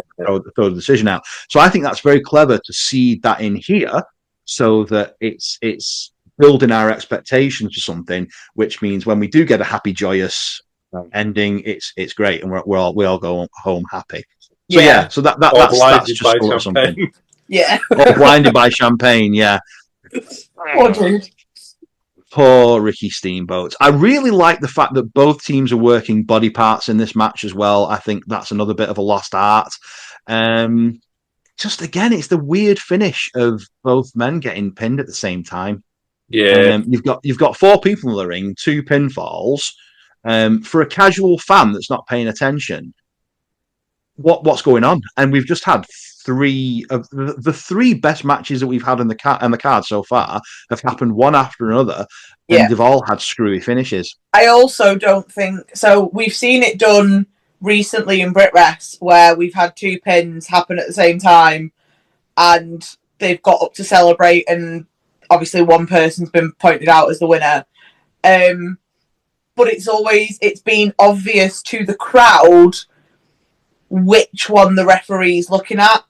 throw the decision out. So I think that's very clever to see that in here, so that it's building our expectations to something, which means when we do get a happy, joyous ending, it's great, and we all go home happy. So so that's just something.
Yeah.
Or blinded by champagne, yeah.
Poor dude.
Poor Ricky Steamboat. I really like the fact that both teams are working body parts in this match as well. I think that's another bit of a lost art. Just again, it's the weird finish of both men getting pinned at the same time.
Yeah.
And you've got 4 people in the ring, 2 pinfalls. For a casual fan that's not paying attention, what's going on? And we've just had 3 of the 3 best matches that we've had on the card so far have happened one after another, and they've all had screwy finishes.
I also don't think so. We've seen it done recently in Brit Rest where we've had 2 pins happen at the same time, and they've got up to celebrate, and obviously one person's been pointed out as the winner. But it's been obvious to the crowd which one the referee's looking at.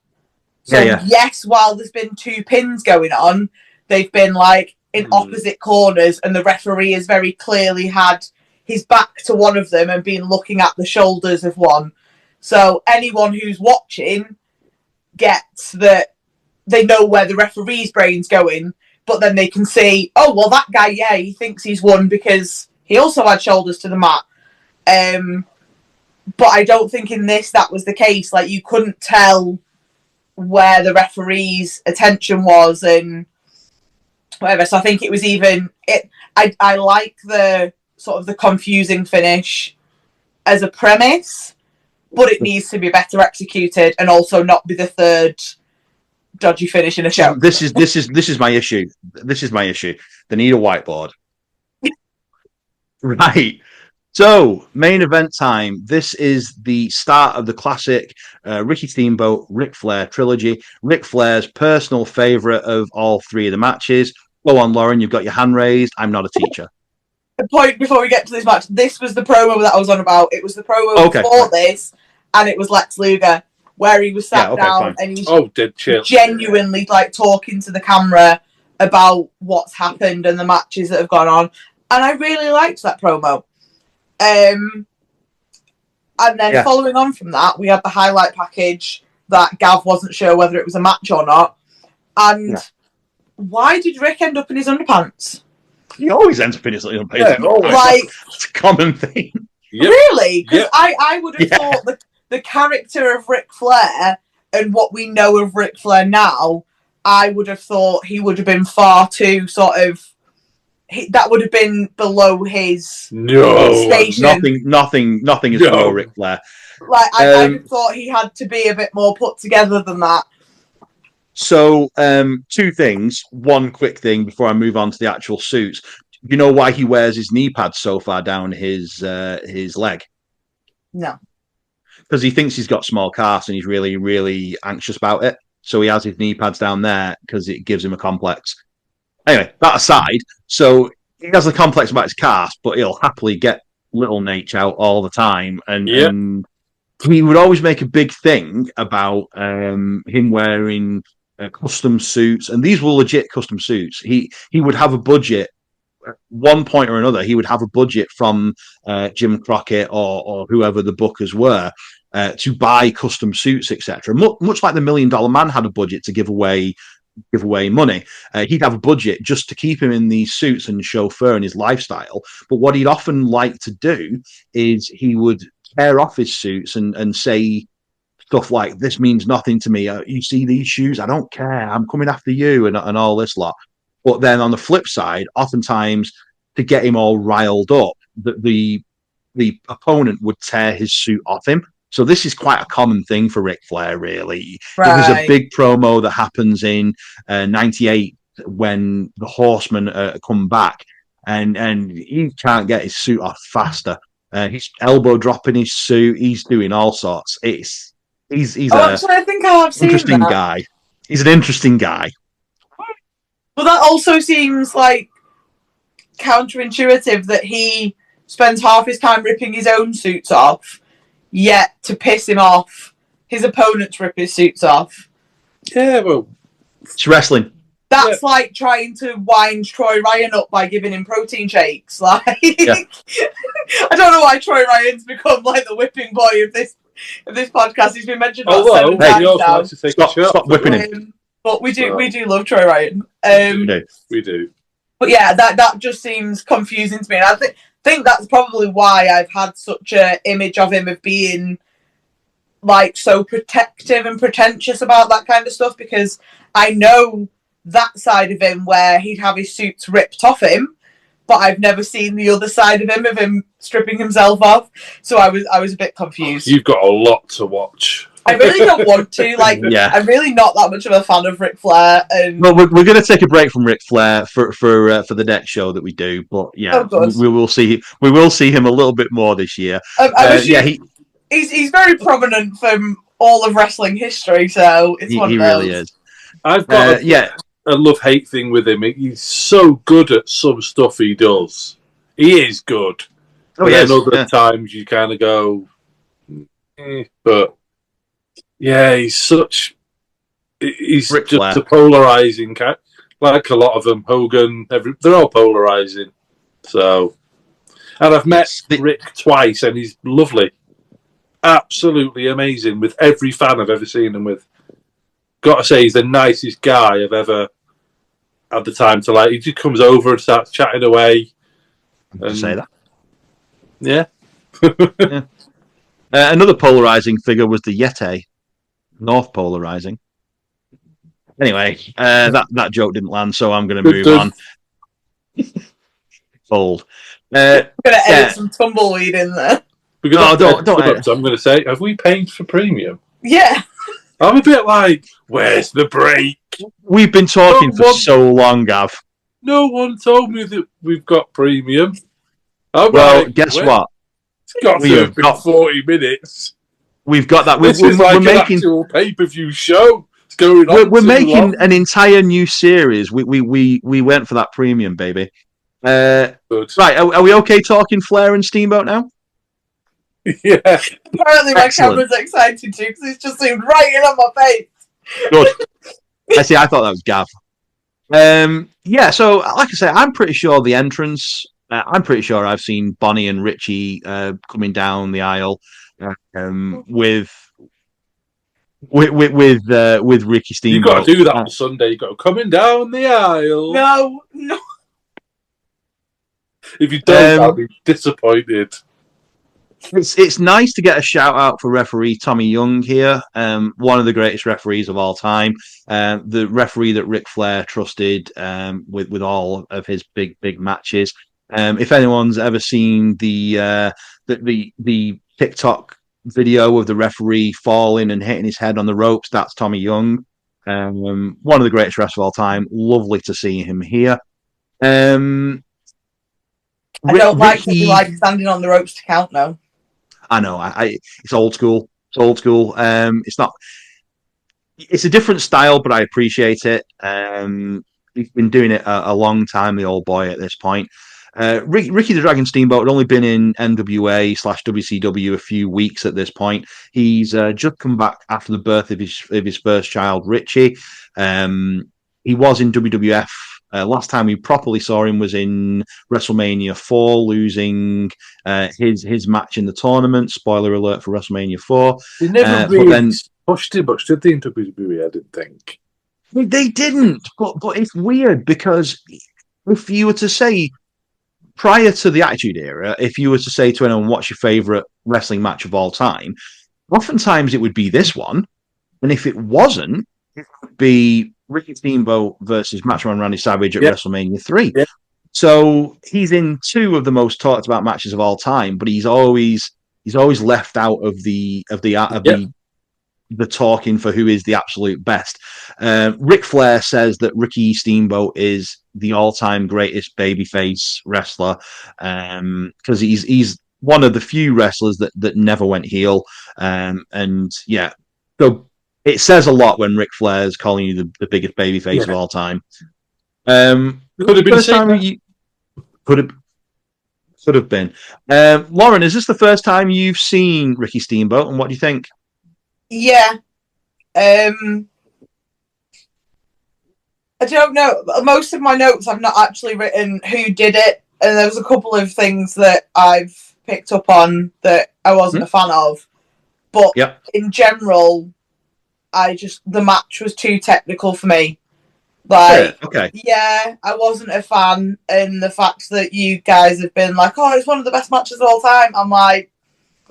So yes, while there's been 2 pins going on, they've been like in opposite corners, and the referee has very clearly had his back to one of them and been looking at the shoulders of one. So anyone who's watching gets that they know where the referee's brain's going, but then they can see, oh, well, that guy, he thinks he's won because he also had shoulders to the mat. But I don't think in this that was the case. Like, you couldn't tell where the referee's attention was and whatever. So I think it was even... I like the sort of the confusing finish as a premise, but it needs to be better executed and also not be the third dodgy finish in a show.
This is my issue. This is my issue. They need a whiteboard. Right. So, main event time. This is the start of the classic Ricky Steamboat, Ric Flair trilogy. Ric Flair's personal favourite of all 3 of the matches. Go on, Lauren, you've got your hand raised. I'm not a teacher.
The point before we get to this match, this was the promo that I was on about. It was the promo before this, and it was Lex Luger, where he was sat down and he was genuinely like talking to the camera about what's happened and the matches that have gone on. And I really liked that promo. And then following on from that, we had the highlight package that Gav wasn't sure whether it was a match or not. And why did Rick end up in his underpants?
He always ends up in his underpants.
Like,
it's a common thing.
Yep. Really? Because I would have thought the character of Ric Flair and what we know of Ric Flair now, I would have thought he would have been far too sort of... that would have been below his station.
Nothing is below Ric Flair.
Like, I thought he had to be a bit more put together than that.
So, 2 things. One quick thing before I move on to the actual suits. You know why he wears his knee pads so far down his leg?
No.
Because he thinks he's got small calves and he's really, really anxious about it. So he has his knee pads down there because it gives him a complex. Anyway, that aside, so he has a complex about his calves, but he'll happily get little Nate out all the time. And he would always make a big thing about him wearing custom suits, and these were legit custom suits. He would have a budget at one point or another. He would have a budget from Jim Crockett or whoever the bookers were to buy custom suits, etc. Much like the $1 Million Man had a budget to give away money. He'd have a budget just to keep him in these suits and chauffeur in his lifestyle. But what he'd often like to do is he would tear off his suits and say stuff like, "This means nothing to me. You see these shoes? I don't care. I'm coming after you," and all this lot. But then on the flip side, oftentimes to get him all riled up, the opponent would tear his suit off him. So this is quite a common thing for Ric Flair, really. Right. There's a big promo that happens in '98 when the Horsemen come back, and he can't get his suit off faster. He's elbow dropping his suit. He's doing all sorts.
Actually, I think I have seen
interesting that. Guy. He's an interesting guy.
Well, that also seems like counterintuitive that he spends half his time ripping his own suits off, yet to piss him off, his opponents rip his suits off.
Yeah, well,
it's wrestling.
That's like trying to wind Troy Ryan up by giving him protein shakes. Like, I don't know why Troy Ryan's become like the whipping boy of this podcast. He's been mentioned about 7 times now.
Stop whipping him.
But we do love Troy Ryan.
We do.
But yeah, that just seems confusing to me. And I think that's probably why I've had such an image of him of being like so protective and pretentious about that kind of stuff, because I know that side of him where he'd have his suits ripped off him, but I've never seen the other side of him stripping himself off. So I was a bit confused.
You've got a lot to watch.
I really don't want to. Like,
Yeah.
I'm really not that much of a fan of Ric Flair. And
Well, we're going to take a break from Ric Flair for the next show that we do. But yeah, we will see him a little bit more this year.
He's very prominent from all of wrestling history, so it's one of those.
He really is.
I've got a love-hate thing with him. He's so good at some stuff he does. He is good.
Oh, yes.
Other times you kind of go, but yeah, he's just a polarizing cat. Like a lot of them, Hogan, they're all polarizing. So, and I've met Rick twice, and he's lovely, absolutely amazing with every fan I've ever seen him with. Got to say, he's the nicest guy I've ever had the time to like. He just comes over and starts chatting away.
Say that.
Yeah.
Yeah. Another polarizing figure was the Yeti. North polarizing. Anyway, that joke didn't land, so I'm going to move on. Fold.
I'm going to edit some tumbleweed in there.
Don't. I'm going to say, have we paid for premium?
Yeah.
I'm a bit like, where's the break?
We've been talking for so long, Gav.
No one told me that we've got premium.
Guess what?
It's got to have been 40 minutes.
We've got that.
This is like an actual pay-per-view show. It's going on.
We're making an entire new series. We went for that premium, baby. Right, are we okay talking Flair and Steamboat now?
Yeah.
Apparently my camera's excited too, because it's just zoomed right in on my face.
Good. I thought that was Gav. So like I say, I'm pretty sure the entrance. I'm pretty sure I've seen Bonnie and Richie coming down the aisle with Ricky Steamboat.
You've got to do that on Sunday. You've got to coming down the aisle.
No.
If you don't, I'll be disappointed.
It's nice to get a shout out for referee Tommy Young here, one of the greatest referees of all time, the referee that Ric Flair trusted with all of his big matches. If anyone's ever seen the TikTok video of the referee falling and hitting his head on the ropes, that's Tommy Young, one of the greatest wrestlers of all time. Lovely to see him here. I
don't like standing on the ropes to count now.
I know. It's old school. It's not. It's a different style, but I appreciate it. He's been doing it a long time. The old boy at this point. Ricky the Dragon Steamboat had only been in NWA/WCW a few weeks at this point. He's just come back after the birth of his first child, Richie. He was in WWF. Last time we properly saw him was in WrestleMania 4, losing his match in the tournament. Spoiler alert for WrestleMania 4.
They never really pushed him much, did they, in WWE? I didn't think.
They didn't, but it's weird because if you were to say, prior to the Attitude Era, if you were to say to anyone, what's your favourite wrestling match of all time, oftentimes it would be this one. And if it wasn't, it would be Ricky Steamboat versus Macho Man Randy Savage at WrestleMania 3. Yep. So he's in two of the most talked about matches of all time, but he's always left out of the talking for who is the absolute best. Ric Flair says that Ricky Steamboat is the all-time greatest babyface wrestler because he's one of the few wrestlers that never went heel. So it says a lot when Ric Flair's calling you the biggest babyface of all time. Could have been could have been. Lauren, is this the first time you've seen Ricky Steamboat, and what do you think?
Yeah. I don't know. Most of my notes I've not actually written who did it, and there was a couple of things that I've picked up on that I wasn't a fan of. But in general, the match was too technical for me. Like,
okay.
Yeah, I wasn't a fan, and the fact that you guys have been like, oh, it's one of the best matches of all time, I'm like,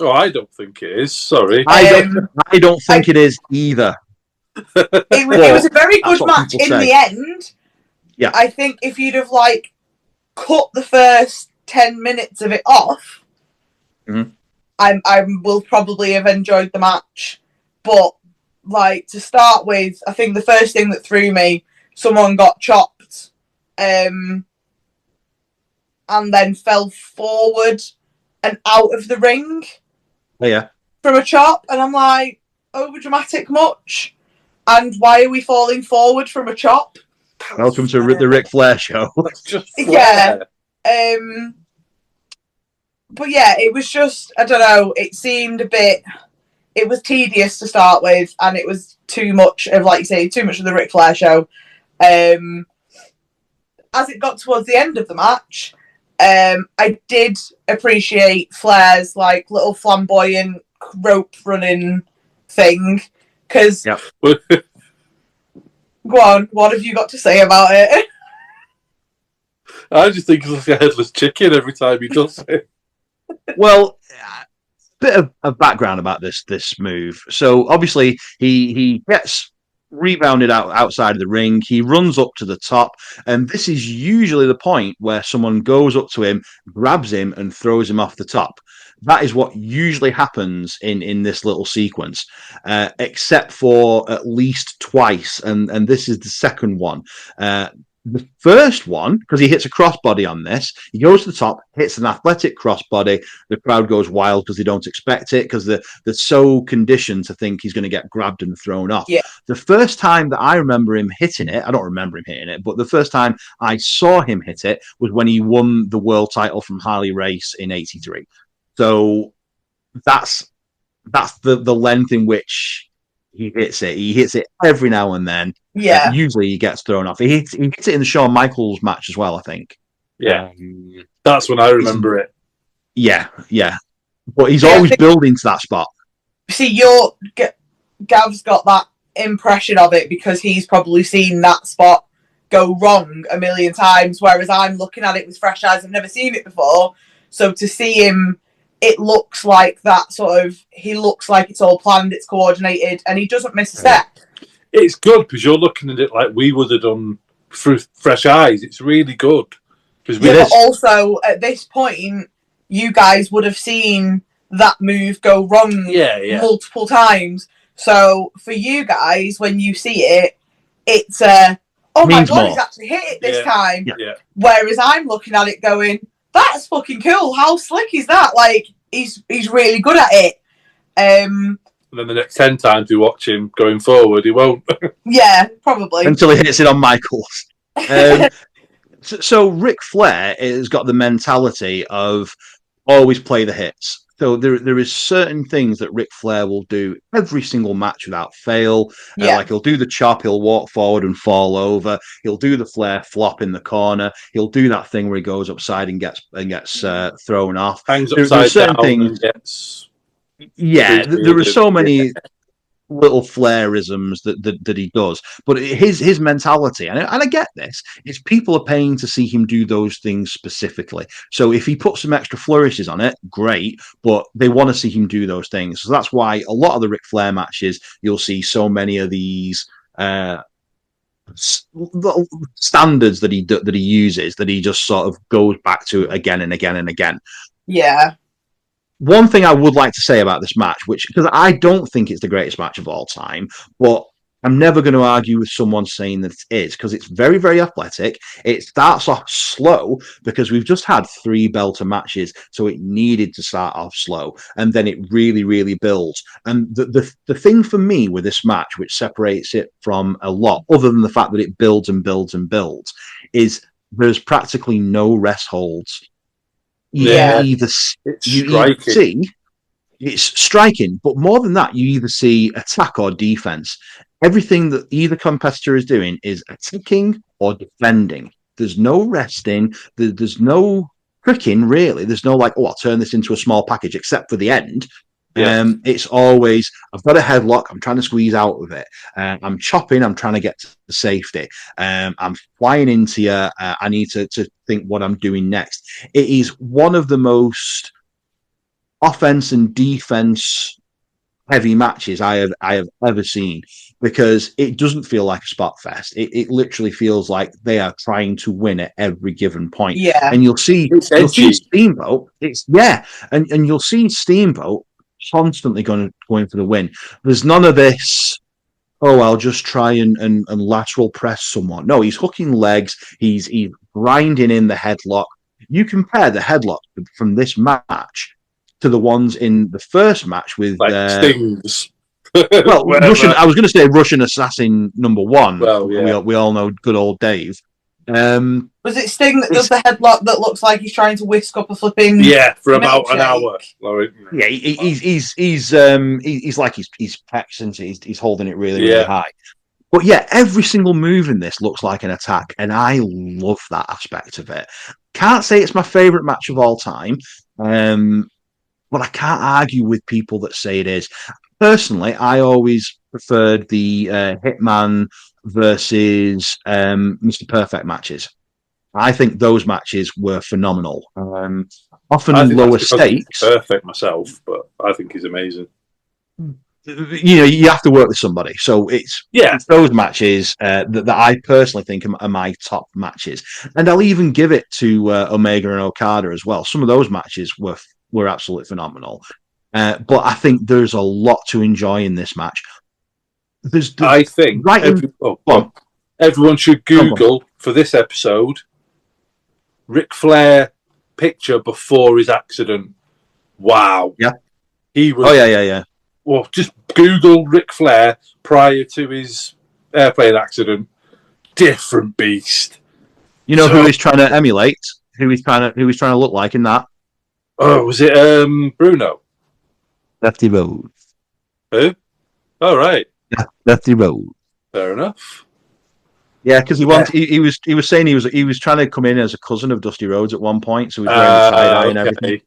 oh, I don't think it is. Sorry,
I don't think it is either.
It was a very good match in
say.
the end.
Yeah,
I think if you'd have like cut the first 10 minutes of it off, I will probably have enjoyed the match. But like to start with, I think the first thing that threw me, someone got chopped, and then fell forward and out of the ring.
Oh, yeah.
From a chop, and I'm like, over dramatic much? And why are we falling forward from a chop?
Welcome to the Ric Flair show.
Yeah. But yeah, it was just, I don't know, it seemed a bit, it was tedious to start with, and it was too much of, like you say, too much of the Ric Flair show. As it got towards the end of the match, I did appreciate Flair's like little flamboyant rope running thing, because
yep.
Go on, what have you got to say about it?
I just think he's like a headless chicken every time he does it.
Well, bit of background about this move. So obviously he gets rebounded outside of the ring. He runs up to the top, and this is usually the point where someone goes up to him, grabs him, and throws him off the top. That is what usually happens in this little sequence, except for at least twice, and this is the second one. The first one, because he hits a crossbody on this, he goes to the top, hits an athletic crossbody. The crowd goes wild because they don't expect it, because they're so conditioned to think he's going to get grabbed and thrown off.
Yeah.
The first time that I remember him hitting it, I don't remember him hitting it, but the first time I saw him hit it was when he won the world title from Harley Race in '83. So that's the length in which he hits it. He hits it every now and then.
Yeah.
Usually he gets thrown off. He hits it in the Shawn Michaels match as well, I think.
Yeah. That's when I remember it.
Yeah. But he's always building to that spot.
See, Gav's got that impression of it because he's probably seen that spot go wrong a million times, whereas I'm looking at it with fresh eyes. I've never seen it before. So to see him, it looks like that he looks like it's all planned, it's coordinated, and he doesn't miss a step.
It's good because you're looking at it like we would have done through fresh eyes. It's really good.
But also, at this point, you guys would have seen that move go wrong multiple times. So for you guys, when you see it, it's oh my God, he's actually hit it this time.
Yeah.
Whereas I'm looking at it going, that's fucking cool. How slick is that? Like, he's really good at it.
And then the next 10 times you watch him going forward, he won't.
Yeah, probably.
Until he hits it on Michaels. So Ric Flair has got the mentality of always play the hits. So there is certain things that Ric Flair will do every single match without fail. Like he'll do the chop, he'll walk forward and fall over. He'll do the Flair flop in the corner. He'll do that thing where he goes upside and gets thrown off.
Hangs upside down and gets...
Yeah, there are so many little Flairisms that he does, but his mentality, and I get this, is people are paying to see him do those things specifically. So if he puts some extra flourishes on it, great, but they want to see him do those things. So that's why a lot of the Ric Flair matches, you'll see so many of these standards that he uses, that he just sort of goes back to again and again and again.
Yeah.
One thing I would like to say about this match, because I don't think it's the greatest match of all time, but I'm never going to argue with someone saying that it is, because it's very, very athletic. It starts off slow because we've just had 3 belter matches, so it needed to start off slow, and then it really, really builds. And the thing for me with this match, which separates it from a lot, other than the fact that it builds and builds and builds, is there's practically no rest holds. It's striking, but more than that, you either see attack or defense. Everything that either competitor is doing is attacking or defending. There's no resting. There's no tricking, really. There's no like, oh, I'll turn this into a small package, except for the end. It's always, I've got a headlock, I'm trying to squeeze out of it. I'm chopping, I'm trying to get to safety. I'm flying into you. I need to think what I'm doing next. It is one of the most offense and defense heavy matches I have ever seen, because it doesn't feel like a spot fest. It literally feels like they are trying to win at every given point.
Yeah.
And you'll see Steamboat. And you'll see Steamboat constantly going for the win. There's none of this, oh, I'll just try and lateral press someone. No, he's hooking legs, he's grinding in the headlock. You compare the headlock from this match to the ones in the first match with
Stings.
Well, Russian. I was going to say Russian Assassin #1.
Well, yeah.
We all know good old Dave.
Was it Sting that does the headlock that looks like he's trying to whisk up a flipping?
Yeah, for about an hour.
Yeah, he's like he's pecs and he's holding it really high. But yeah, every single move in this looks like an attack, and I love that aspect of it. Can't say it's my favorite match of all time, but I can't argue with people that say it is. Personally, I always preferred the Hitman versus Mr. Perfect matches. I think those matches were phenomenal. Often lower stakes.
Perfect myself, but I think he's amazing.
You know, you have to work with somebody, so it's those matches that I personally think are my top matches, and I'll even give it to Omega and Okada as well. Some of those matches were absolutely phenomenal, but I think there's a lot to enjoy in this match.
I think everyone should Google for this episode Ric Flair picture before his accident. Wow, he was.
Oh yeah.
Well, just Google Ric Flair prior to his airplane accident. Different beast.
You know who he's trying to emulate? Who he's trying to look like in that?
Oh, was it Bruno?
Lefty Rhodes.
Who? Oh, right.
Yeah, Lefty Rhodes.
Fair enough.
Yeah, because he was saying he was trying to come in as a cousin of Dusty Rhodes at one point, so he was wearing the tie-dye and everything.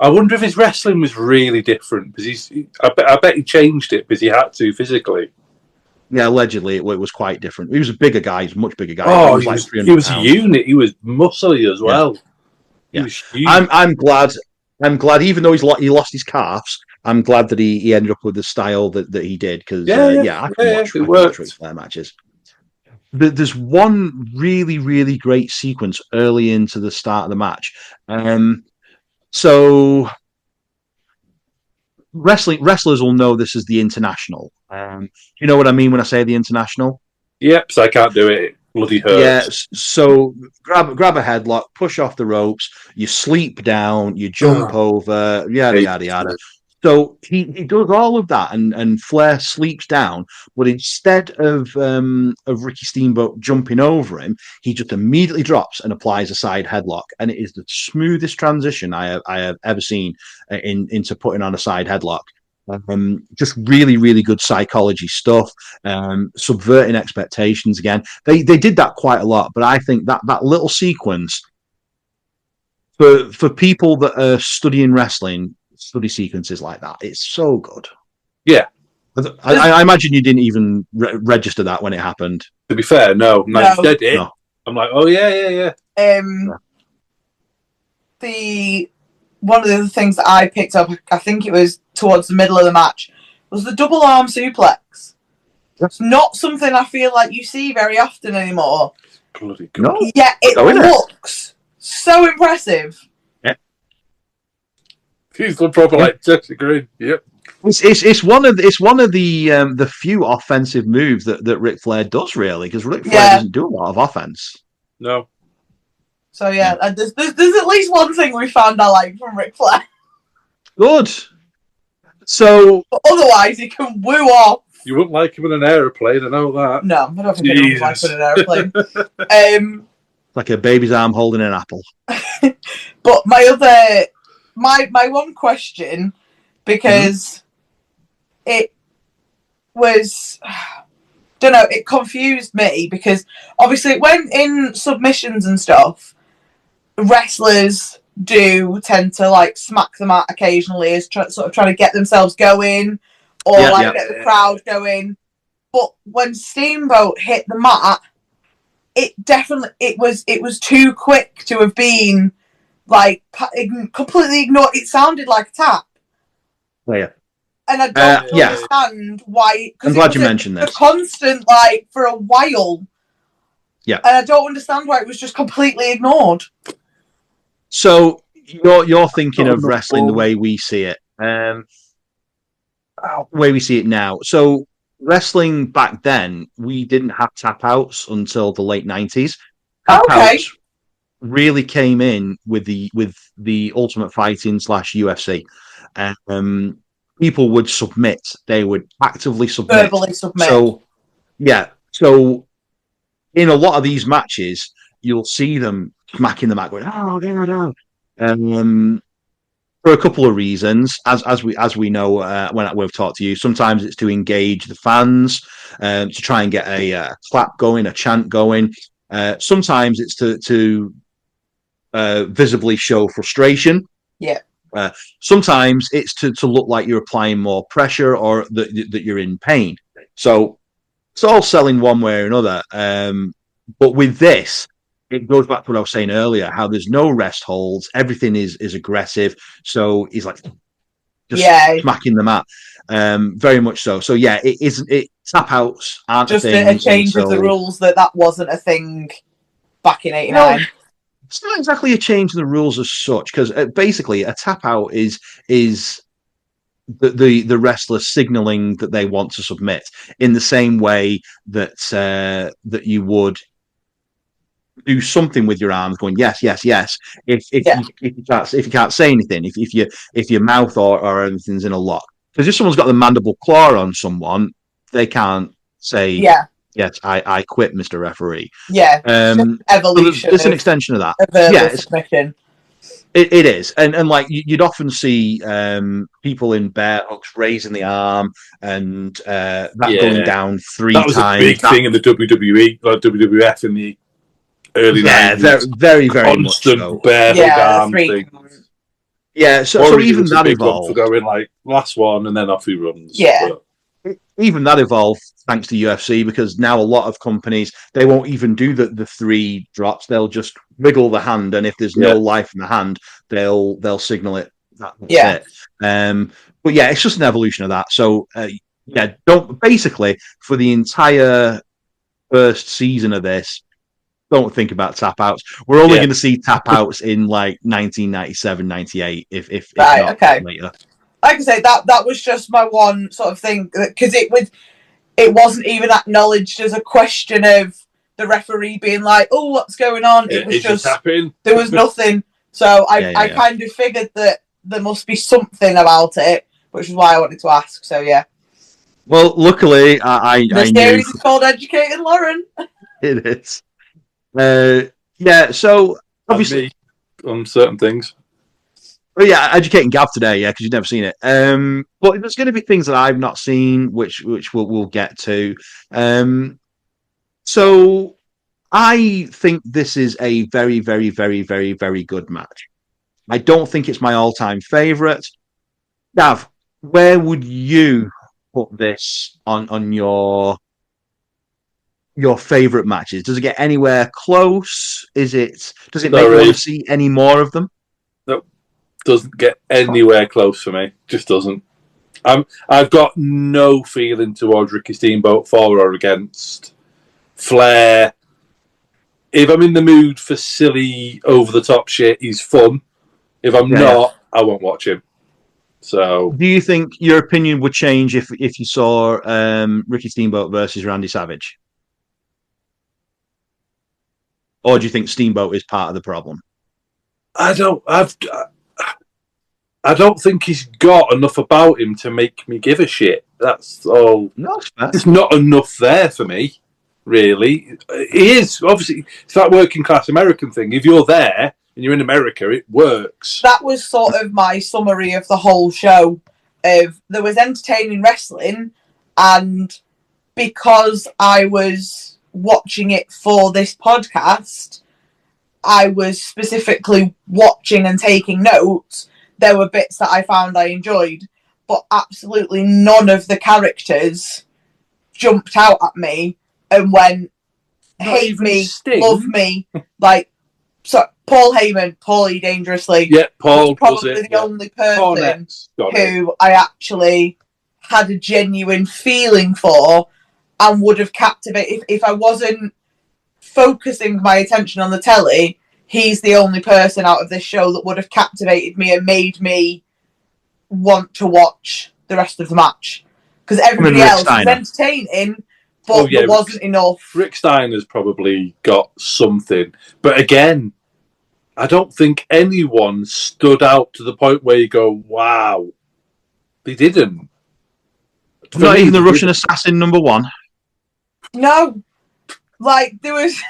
I wonder if his wrestling was really different, because I bet he changed it because he had to physically.
Yeah, allegedly it was quite different. He was a bigger guy. He's a much bigger guy.
Oh, he was a unit. He was muscly as well.
Yeah. He was huge. I'm glad. Even though he lost his calves, I'm glad that he ended up with the style that he did, because I can watch Ric Flair matches. There's one really, really great sequence early into the start of the match. So wrestlers will know this is the International. You know what I mean when I say the International?
Yep, so I can't do it. It bloody hurts.
Yeah, so grab a headlock, push off the ropes, you sleep down, you jump over, yada yada yada. So he does all of that, and Flair sleeps down, but instead of Ricky Steamboat jumping over him, he just immediately drops and applies a side headlock, and it is the smoothest transition I have ever seen into putting on a side headlock. Just really, really good psychology stuff, subverting expectations again. They did that quite a lot, but I think that little sequence for people that are studying wrestling, study sequences like that, it's so good.
Yeah.
I imagine you didn't even register that when it happened.
To be fair, no. Did it? No. I'm like, oh yeah.
One of the things that I picked up, I think it was towards the middle of the match, was the double arm suplex. It's not something I feel like you see very often anymore.
Bloody good.
No. Yeah, it looks so impressive.
He's the proper like Jesse Green. Yep.
It's one of the few offensive moves that Ric Flair does, really, because Ric Flair doesn't do a lot of offense.
No.
So there's at least one thing we found I like from Ric Flair.
Good. So,
but otherwise, he can woo off.
You wouldn't like him in an airplane, I know that.
No, I don't think anyone would like him in an airplane.
Like a baby's arm holding an apple.
But my one question, because it was, don't know, it confused me, because obviously when in submissions and stuff, wrestlers do tend to like smack the mat occasionally, as sort of trying to get themselves going or get the crowd going. But when Steamboat hit the mat, it was too quick to have been like completely ignored. It sounded like a tap.
Oh, yeah.
And I don't understand why.
I'm glad you mentioned this.
A constant, like, for a while.
Yeah.
And I don't understand why it was just completely ignored.
So you're thinking of wrestling the way we see it. The way we see it now. So wrestling back then, we didn't have tap outs until the late 90s. Tap outs really came in with the Ultimate Fighting / UFC. People would submit. They would actively submit.
Verbally submit.
So, yeah. So, in a lot of these matches, you'll see them smacking the mat, going, "Oh, no!" For a couple of reasons, as we know when we've talked to you. Sometimes it's to engage the fans, to try and get a clap going, a chant going. Sometimes it's to visibly show frustration.
Yeah.
Sometimes it's to look like you're applying more pressure or that you're in pain. So it's all selling one way or another. But with this, it goes back to what I was saying earlier, how there's no rest holds. Everything is aggressive. So he's like just smacking the mat. Very much so. So yeah, tap outs aren't
just
a thing.
A change of the rules that wasn't a thing back in '89. No.
It's not exactly a change in the rules as such, because basically a tap out is the wrestler signaling that they want to submit in the same way that that you would do something with your arms, going yes, yes, yes. If you can't say anything, if your mouth or everything's in a lock, because if someone's got the mandible claw on someone, they can't say yes, I quit, Mr. Referee.
Yeah. Evolution.
It's an extension of that.
Submission.
It is. And like you'd often see people in bear hooks raising the arm and that going down 3 times.
That was a big thing in the WWE, like WWF in the early 90s.
Yeah, very, very much so.
Bear hook arm thing.
Yeah, so even that evolved.
For going like last one and then off he runs.
Yeah.
But
even that evolved thanks to UFC, because now a lot of companies, they won't even do the 3 drops. They'll just wiggle the hand, and if there's no life in the hand, they'll signal it. That's it. But yeah, it's just an evolution of that. So don't basically for the entire first season of this, don't think about tap outs. We're only going to see tap outs in like 1997, 98, if not later.
Like I say, that was just my one sort of thing, because it wasn't even acknowledged as a question of the referee being like, "Oh, what's going on?" It was just there was nothing. So I kind of figured that there must be something about it, which is why I wanted to ask. So yeah.
Well, luckily,
the series is called Educating Lauren.
It is. So obviously
on certain things.
Well, yeah, Educating Gav today, because you've never seen it. But there's going to be things that I've not seen, which we'll get to. So I think this is a very, very, very, very, very good match. I don't think it's my all-time favourite. Gav, where would you put this on your favourite matches? Does it get anywhere close? Does it make you want to see any more of them?
No, doesn't get anywhere close for me. Just doesn't. I've got no feeling towards Ricky Steamboat for or against Flair. If I'm in the mood for silly, over-the-top shit, he's fun. If I'm not, I won't watch him. So,
do you think your opinion would change if you saw Ricky Steamboat versus Randy Savage? Or do you think Steamboat is part of the problem?
I don't think he's got enough about him to make me give a shit. That's all.
No,
there's not enough there for me, really. He is, obviously, it's that working class American thing. If you're there and you're in America, it works.
That was sort of my summary of the whole show. There was entertaining wrestling, and because I was watching it for this podcast, I was specifically watching and taking notes, there were bits that I found I enjoyed, but absolutely none of the characters jumped out at me and went, hate me,
Sting.
love me. Like, so Paul Heyman, Paulie Dangerously,
Yeah, Paul
was probably
was it,
the only person
who
I actually had a genuine feeling for and would have captivated. If I wasn't focusing my attention on the telly, he's the only person out of this show that would have captivated me and made me want to watch the rest of the match. Because everybody else was entertaining, but there wasn't enough.
Rick Steiner's probably got something. But again, I don't think anyone stood out to the point where you go, wow. They didn't.
Not even the Russian assassin #1.
No. Like, there was...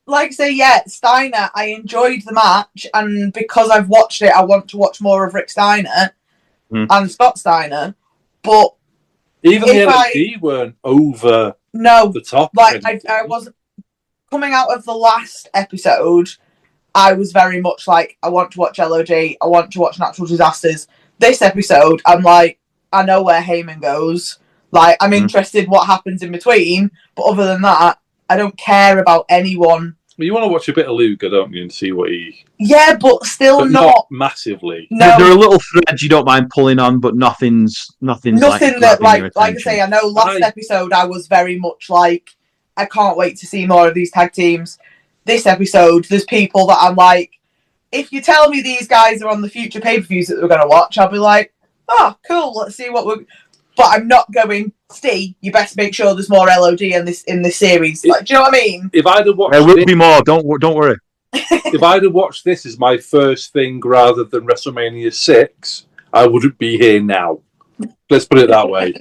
Like I say, yeah, Steiner, I enjoyed the match, and because I've watched it, I want to watch more of Rick Steiner and Scott Steiner. But
even the NXT weren't over the top.
Like, I wasn't... Coming out of the last episode, I was very much like, I want to watch LOD, I want to watch Natural Disasters. This episode, I'm like, I know where Heyman goes. Like, I'm interested what happens in between, but other than that, I don't care about anyone.
Well, you want to watch a bit of Luger, don't you, and see what he...
Yeah, but still
not massively.
No.
There are little threads you don't mind pulling on, but nothing's
nothing that, like I say, I know last episode I was very much like, I can't wait to see more of these tag teams. This episode, there's people that I'm like, if you tell me these guys are on the future pay-per-views that we're going to watch, I'll be like, oh, cool, let's see what we're... But I'm not going, Steve, you best make sure there's more LOD in this series. Like, do you know what I mean?
If I'd have watched
there will be more, don't worry.
If I'd have watched this as my first thing rather than WrestleMania 6, I wouldn't be here now. Let's put it that way.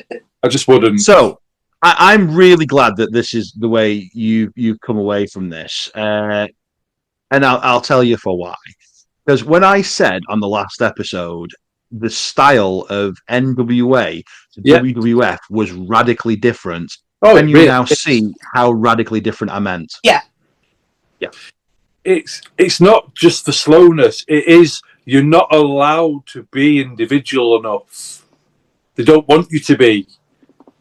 I just wouldn't.
So, I'm really glad that this is the way you've come away from this. And I'll tell you for why. Because when I said on the last episode, the style of NWA to WWF was radically different, then you now see how radically different I meant.
Yeah.
It's not just the slowness. It is, you're not allowed to be individual enough. They don't want you to be.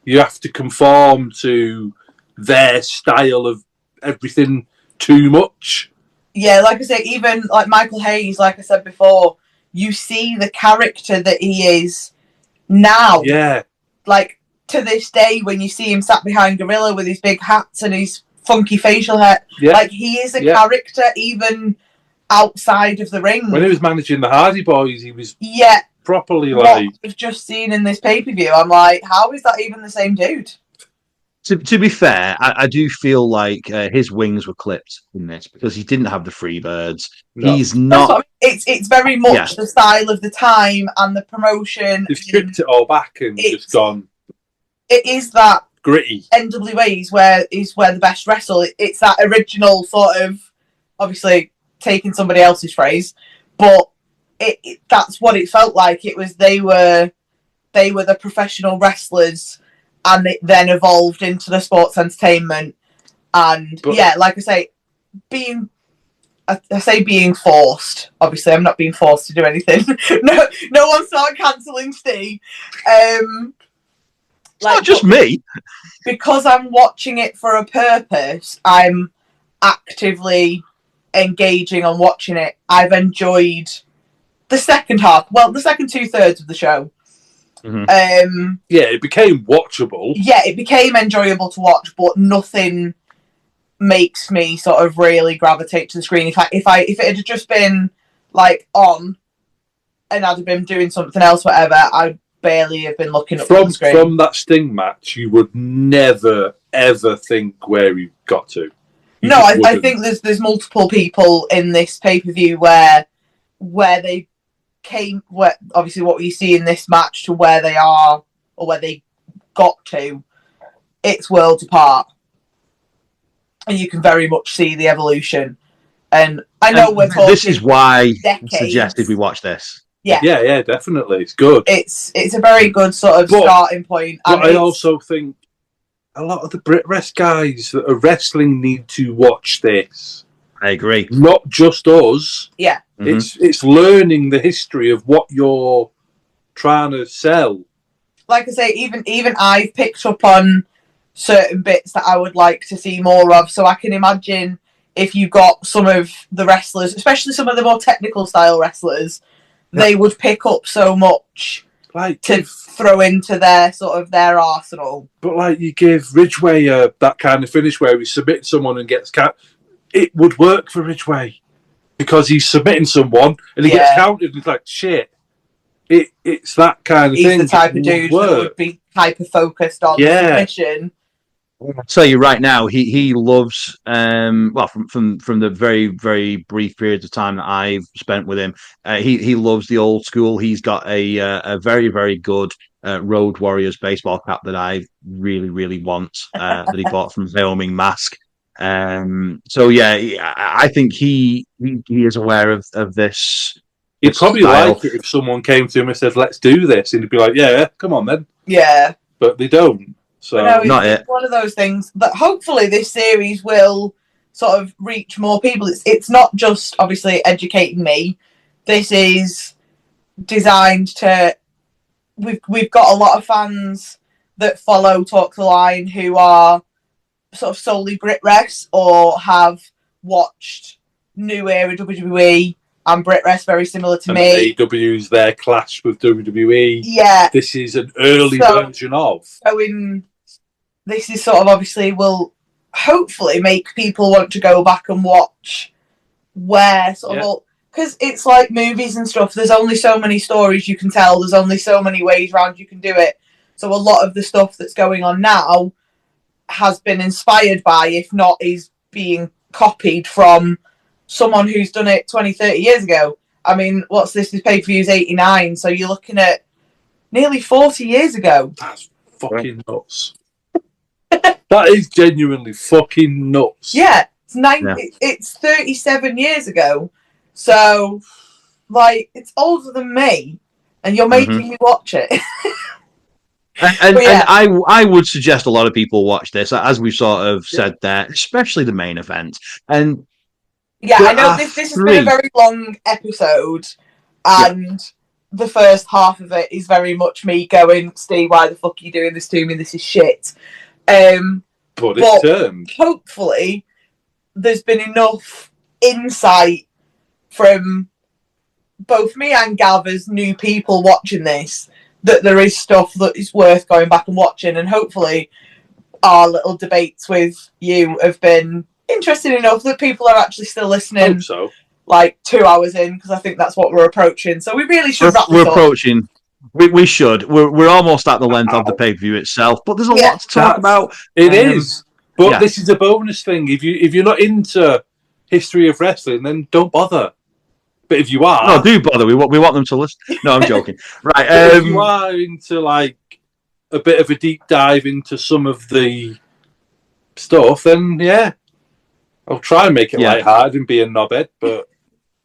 You have to conform to their style of everything too much.
Yeah, like I say, even like Michael Hayes, like I said before, you see the character that he is now.
Yeah.
Like, to this day, when you see him sat behind Gorilla with his big hats and his funky facial hair, like, he is a character even outside of the ring.
When he was managing the Hardy Boys, he was properly
what
like...
I've just seen in this pay-per-view, I'm like, how is that even the same dude?
To be fair, I do feel like his wings were clipped in this because he didn't have the Freebirds. No. He's not.
It's very much the style of the time and the promotion.
They've stripped it all back and just gone.
It is that
gritty
NWA is where the best wrestle. It's that original sort of, obviously taking somebody else's phrase, but that's what it felt like. It was they were the professional wrestlers. And it then evolved into the sports entertainment. And like I say, being forced. Obviously, I'm not being forced to do anything. no one started cancelling Steve.
It's not just me.
Because I'm watching it for a purpose, I'm actively engaging on watching it. I've enjoyed the second half. Well, the second 2/3 of the show.
Mm-hmm.
It became watchable.
Yeah, it became enjoyable to watch, but nothing makes me sort of really gravitate to the screen. If it had just been like on, and I'd have been doing something else, whatever, I'd barely have been looking at the screen.
From that Sting match, you would never ever think where he got to.
I think there's multiple people in this pay-per-view where they came, where obviously what we see in this match to where they are or where they got to, it's worlds apart, and you can very much see the evolution. And I know we're talking.
This is why
decades.
I suggested we watch this.
Yeah, definitely, it's good.
It's a very good sort of starting point.
But I also think a lot of the Brit Rest guys that are wrestling need to watch this.
I agree.
Not just us.
Yeah.
It's learning the history of what you're trying to sell.
Like I say, even I've picked up on certain bits that I would like to see more of. So I can imagine if you got some of the wrestlers, especially some of the more technical style wrestlers, they would pick up so much to throw into their sort of their arsenal.
But like you give Ridgeway that kind of finish where he submits someone and gets it would work for Ridgeway because he's submitting someone and he gets counted and it's like shit. It's that kind of thing.
He's the type of dude that would be hyper focused on submission.
I'll tell you right now, he loves from the very, very brief periods of time that I've spent with him, he loves the old school. He's got a very, very good Road Warriors baseball cap that I really, really want that he bought from Wyoming Mask. So yeah, I think he is aware of this.
He'd probably like it if someone came to him and said, "Let's do this," and he'd be like, "Yeah, come on then."
Yeah,
but they don't. So
no, it's one of those things that hopefully this series will sort of reach more people. It's not just obviously educating me. This is designed to. We've got a lot of fans that follow Talk the Line who are sort of solely Brit Rest or have watched New Era WWE and Brit Rest, very similar to me.
AEW's their clash with WWE.
Yeah,
this is an early version of.
This is sort of obviously will hopefully make people want to go back and watch where sort of all, because it's like movies and stuff. There's only so many stories you can tell. There's only so many ways around you can do it. So a lot of the stuff that's going on now has been inspired by, if not is being copied from someone who's done it 20, 30 years ago. I mean, what's this? This pay-per-view is 89, so you're looking at nearly 40 years ago.
That's fucking nuts. That is genuinely fucking nuts.
Yeah, it's 37 years ago. So, like, it's older than me, and you're making me watch it.
And I would suggest a lot of people watch this, as we sort of said there, especially the main event. And
yeah, I know this has been a very long episode, and the first half of it is very much me going, Steve, why the fuck are you doing this to me? This is shit.
But it's turned.
Hopefully, there's been enough insight from both me and Gav as new people watching this that there is stuff that is worth going back and watching, and hopefully our little debates with you have been interesting enough that people are actually still listening.
I hope so.
Like 2 hours in, because I think that's what we're approaching. So we really should wrap this up.
Approaching. We should. We're almost at the length of the pay-per-view itself, but there's a lot to talk about.
It is. But this is a bonus thing. If you're not into history of wrestling, then don't bother. But if you are,
no, do bother. We want them to listen. No, I'm joking. Right.
If you are into like a bit of a deep dive into some of the stuff, then yeah, I'll try and make it lighthearted and be a knobhead, but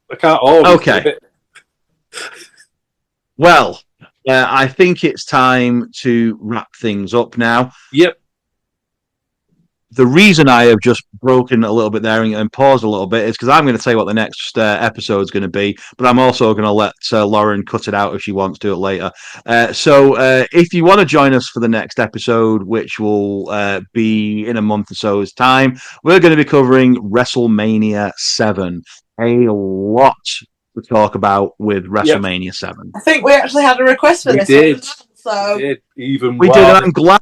I can't always.
Okay.
Do it.
Well, I think it's time to wrap things up now.
Yep.
The reason I have just broken a little bit there and paused a little bit is because I'm going to tell you what the next episode is going to be, but I'm also going to let Lauren cut it out if she wants to do it later. So if you want to join us for the next episode, which will be in a month or so's time, we're going to be covering WrestleMania 7. A lot to talk about with WrestleMania 7.
I think we actually had a request for this.
Did.
So
we did.
We did, and I'm glad.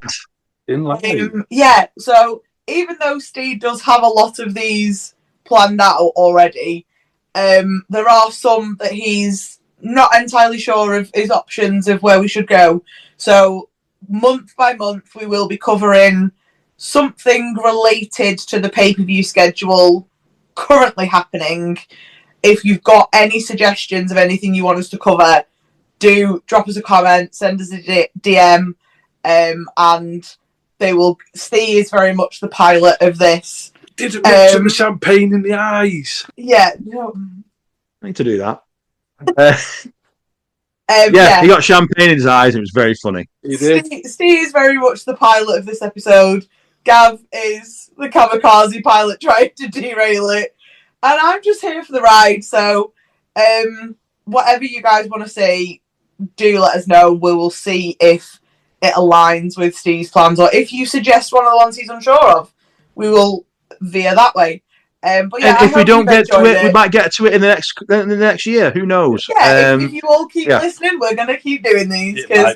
So even though Steve does have a lot of these planned out already, there are some that he's not entirely sure of his options of where we should go. So month by month, we will be covering something related to the pay-per-view schedule currently happening. If you've got any suggestions of anything you want us to cover, do drop us a comment, send us a DM, and they will. Steve is very much the pilot of this.
Didn't mention the champagne in the eyes.
Yeah.
I need to do that. He got champagne in his eyes and it was very funny.
He did.
Steve is very much the pilot of this episode. Gav is the kamikaze pilot trying to derail it. And I'm just here for the ride. So, whatever you guys want to see, do let us know. We will see if it aligns with Steve's plans, or if you suggest one of the ones he's unsure of, we will veer that way. But yeah,
and if we don't get to it, we might get to it in the next year. Who knows?
Yeah, if you all keep listening, we're gonna keep doing these because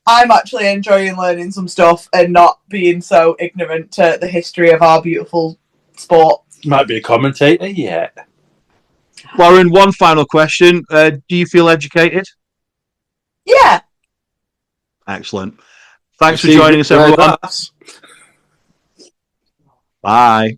I'm actually enjoying learning some stuff and not being so ignorant to the history of our beautiful sport.
Might be a commentator, yeah.
Warren, one final question. Do you feel educated?
Yeah.
Excellent. Thanks for joining us, everyone. Bye.